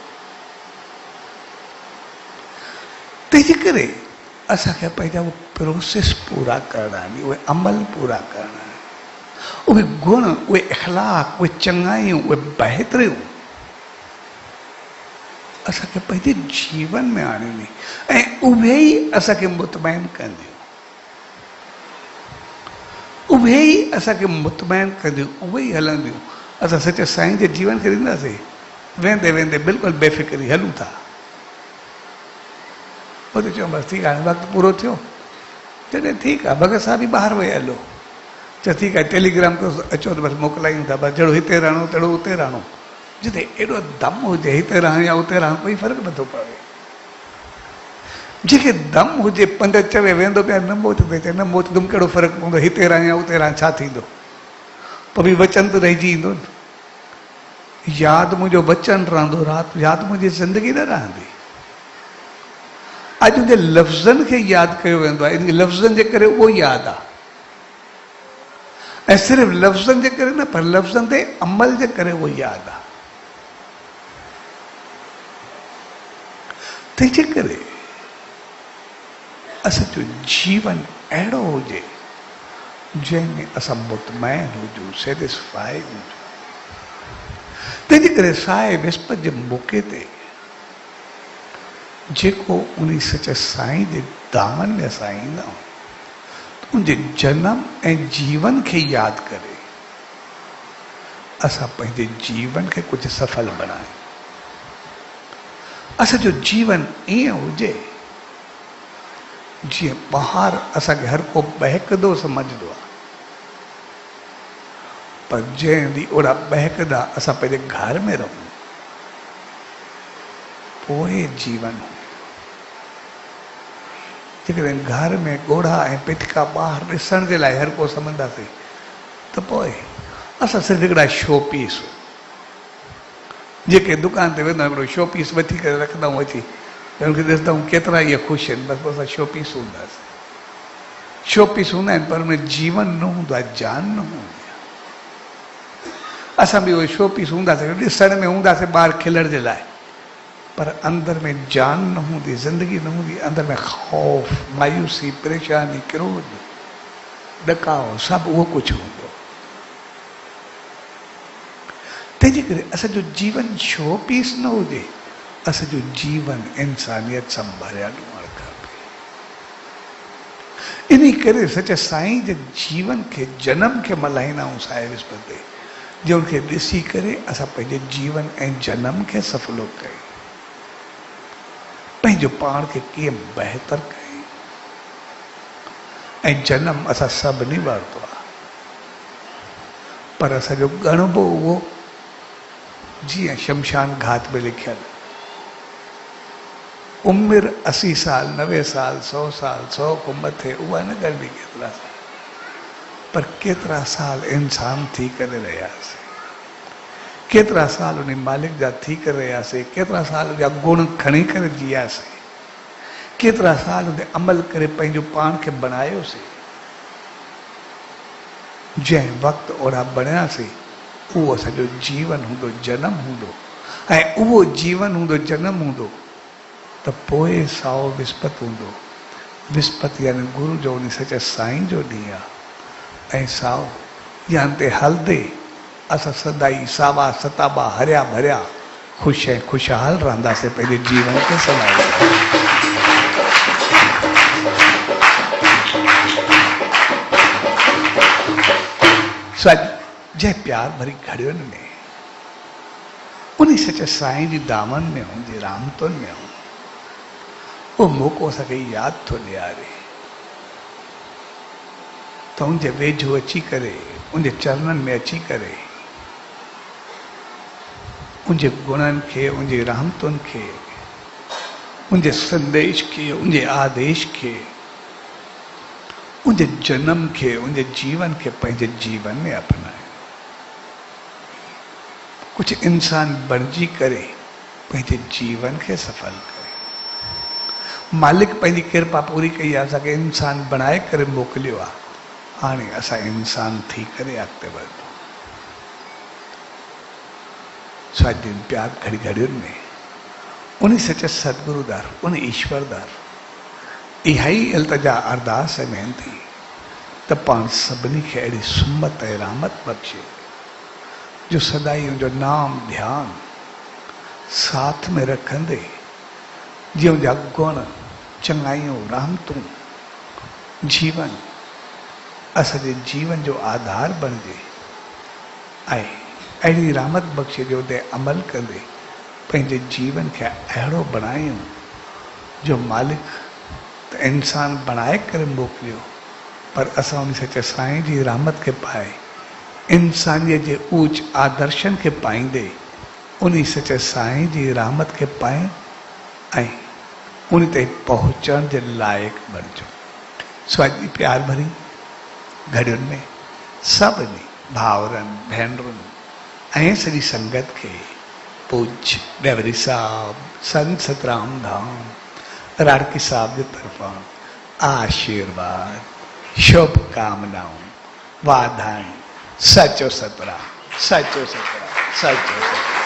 तंहिंजे करे असांखे पंहिंजा उहे प्रोसेस पूरा करणा आहिनि, उहे अमल पूरा करणा आहिनि, उहे गुण, उहे इख़लाक़, उहे चङाइयूं, उहे बहितरियूं असांखे पंहिंजे जीवन में आणियूं, ऐं उहे ई असांखे मुतमइन कंदियूं, उहे ई असांखे मुतमइन कंदियूं, उहे ई हलंदियूं। असां सचे साईं जे जीवन खे ॾींदासीं, वेंदे वेंदे बिल्कुलु बेफ़िक्री हलूं था। पोइ त चऊं बसि ठीकु आहे, वक़्तु पूरो थियो। जॾहिं ठीकु आहे, भगत साहब बि ॿाहिरि विया हलो, चयो ठीकु आहे, टेलीग्राम कयो, अचो त बसि मोकिलायूं था, बसि जहिड़ो हिते रहणो तहिड़ो उते रहणो। जिते एॾो दम हुजे हिते रहणु या उते रहणु, कोई फ़र्क़ु नथो पवे। जेके दम हुजे पंध चवे वेंदो पिया न मोत ते चए न मोत तुम कहिड़ो फ़र्क़ु पवंदो हिते रहां उते रहां छा थींदो पोइ बि वचन त रहिजी ईंदो न यादि मुंहिंजो वचन रहंदो राति यादि मुंहिंजी ज़िंदगी न रहंदी अॼु जे लफ़्ज़नि खे यादि कयो वेंदो आहे इन लफ़्ज़नि जे करे उहो यादि आहे ऐं सिर्फ़ु लफ़्ज़नि जे करे न पर लफ़्ज़नि ते अमल जे करे उहो यादि आहे तंहिंजे करे असांजो जीवन अहिड़ो हुजे जंहिंमें असां मुतमैन हुजूं सेटिस्फाइड हुजूं तंहिंजे करे साए विस्पति जे मौक़े ते जेको उन सच साईं जे दामन में असां ईंदा आहियूं उनजे जनम ऐं जीवन खे यादि करे असां पंहिंजे जीवन खे कुझु सफल बणायूं असांजो जीवन ईअं हुजे जीअं ॿाहिरि असांखे हर को बहकंदो सम्झंदो आहे पर जंहिं ॾींहुं ओड़ा बहकंदा असां पंहिंजे घर में रहूं पोइ जीवन जेकॾहिं घर में ॻोढ़ा ऐं पिटका ॿाहिरि ॾिसण जे लाइ हर को सम्झंदासीं त पोइ असां सिर्फ़ु हिकिड़ा शो पीस जेके दुकान ते वेंदा आहियूं हिकिड़ो शो पीस वठी करे रखंदा आहियूं अची हुनखे ॾिसंदा आहियूं केतिरा इहे ख़ुशि आहिनि बसि असां शो पीस हूंदासीं शो पीस हूंदा आहिनि पर हुन जीवन न हूंदो आहे जान न हूंदी आहे असां बि उहे शो पीस हूंदासीं ॾिसण में हूंदासीं ॿार खिलण जे लाइ पर अंदर में जान न हूंदी ज़िंदगी न हूंदी अंदर में ख़ौफ़ मायूसी परेशानी क्रोध ॾकाओ सभु उहो कुझु हूंदो तंहिंजे करे असांजो जीवन शो पीस न हुजे असांजो जीवन इंसानियत सां भरियल हुअणु खपे इन करे सच साईं जे जीवन खे जनम खे मल्हाईंदा आहियूं साए विस्पति ते जंहिंखे ॾिसी करे असां पंहिंजे जीवन ऐं जनम खे सफलो कयूं पंहिंजो पाण खे कीअं बहितर कयूं ऐं जनम असां सभिनी वरितो आहे पर असांजो ॻणबो उहो जीअं शमशान घाट में लिखियल उमिरि 80 साल 90 साल 100 साल 100 खां मथे उहा न ॻणबी केतिरा साल पर केतिरा साल इंसान थी करे रहियासीं केतिरा साल उन मालिक जा थी करे रहियासीं केतिरा साल जा गुण खणी करे जीआसीं केतिरा साल उन अमल करे पंहिंजो पाण खे बणायोसीं जंहिं वक़्तु ओड़ा बणियासीं उहो असांजो जीवन हूंदो जनम हूंदो ऐं उहो जीवन हूंदो जनम हूंदो त पोइ साओ विस्पति हूंदो विस्पति यानी गुरु जो उन सच साईं जो ॾींहुं आहे ऐं साओ यान ते हलंदे असां सदाई सावा सताबा हरिया भरिया ख़ुशि ऐं ख़ुशहाल रहंदासीं पंहिंजे जीवन खे संभाले जंहिं प्यार भरी घड़ियुनि में उन सच साईं जी दामन में हुजे रामतुनि में हो उहो मौक़ो असांखे यादि थो ॾियारे त उनजे वेझो अची करे उनजे चरणनि में अची करे उनजे गुणनि खे उनजी रहमतुनि खे उनजे संदेश खे उनजे आदेश खे उनजे जनम खे उनजे जीवन खे पंहिंजे जीवन में अपनाए कुछ इंसान बणिजी करे पंहिंजे जीवन खे सफल करे मालिक पंहिंजी कृपा पूरी कई आहे असांखे इंसान बणाए करे मोकिलियो आहे हाणे असां इंसान थी करे अॻिते वधूं साईं प्यार घड़ी घड़ियुनि में उन सच सतगुरु दर उन ईश्वर दर इहा ई इल्तिजा अरदास ऐं वेनती त पाण सभिनी खे अहिड़ी सुमत ऐं रहमत बख़्शे जो सदाई उनजो नाम ध्यान साथ में रखंदे जीअं उनजा गुण चङाइयूं रहमतूं जीवन असांजे जीवन जो आधार बणिजे ऐं अहिड़ी रहमत बख़्शे जो ते अमल कंदे पंहिंजे जीवन खे अहिड़ो बणायूं जो मालिक त इंसान बणाए करे मोकिलियो पर असां उन सच साईं जी रहमत खे पाए इंसानियत जे ऊच आदर्शन खे पाईंदे उन सच साईं जी रहमत खे पाए ऐं उन ते पहुंचण जे लायक बणिजो। स्वाजी प्यार भरी घड़ियुनि में सभिनी भाउरनि भेनरुनि ऐं सॼी संगत खे पूज्य डेवरी साहब संत सतराम धाम राड़की साहब जे तरफां आशीर्वाद शुभकामनाऊं वाधायूं। सचो सतराम, सचो सतराम, सचो सतराम।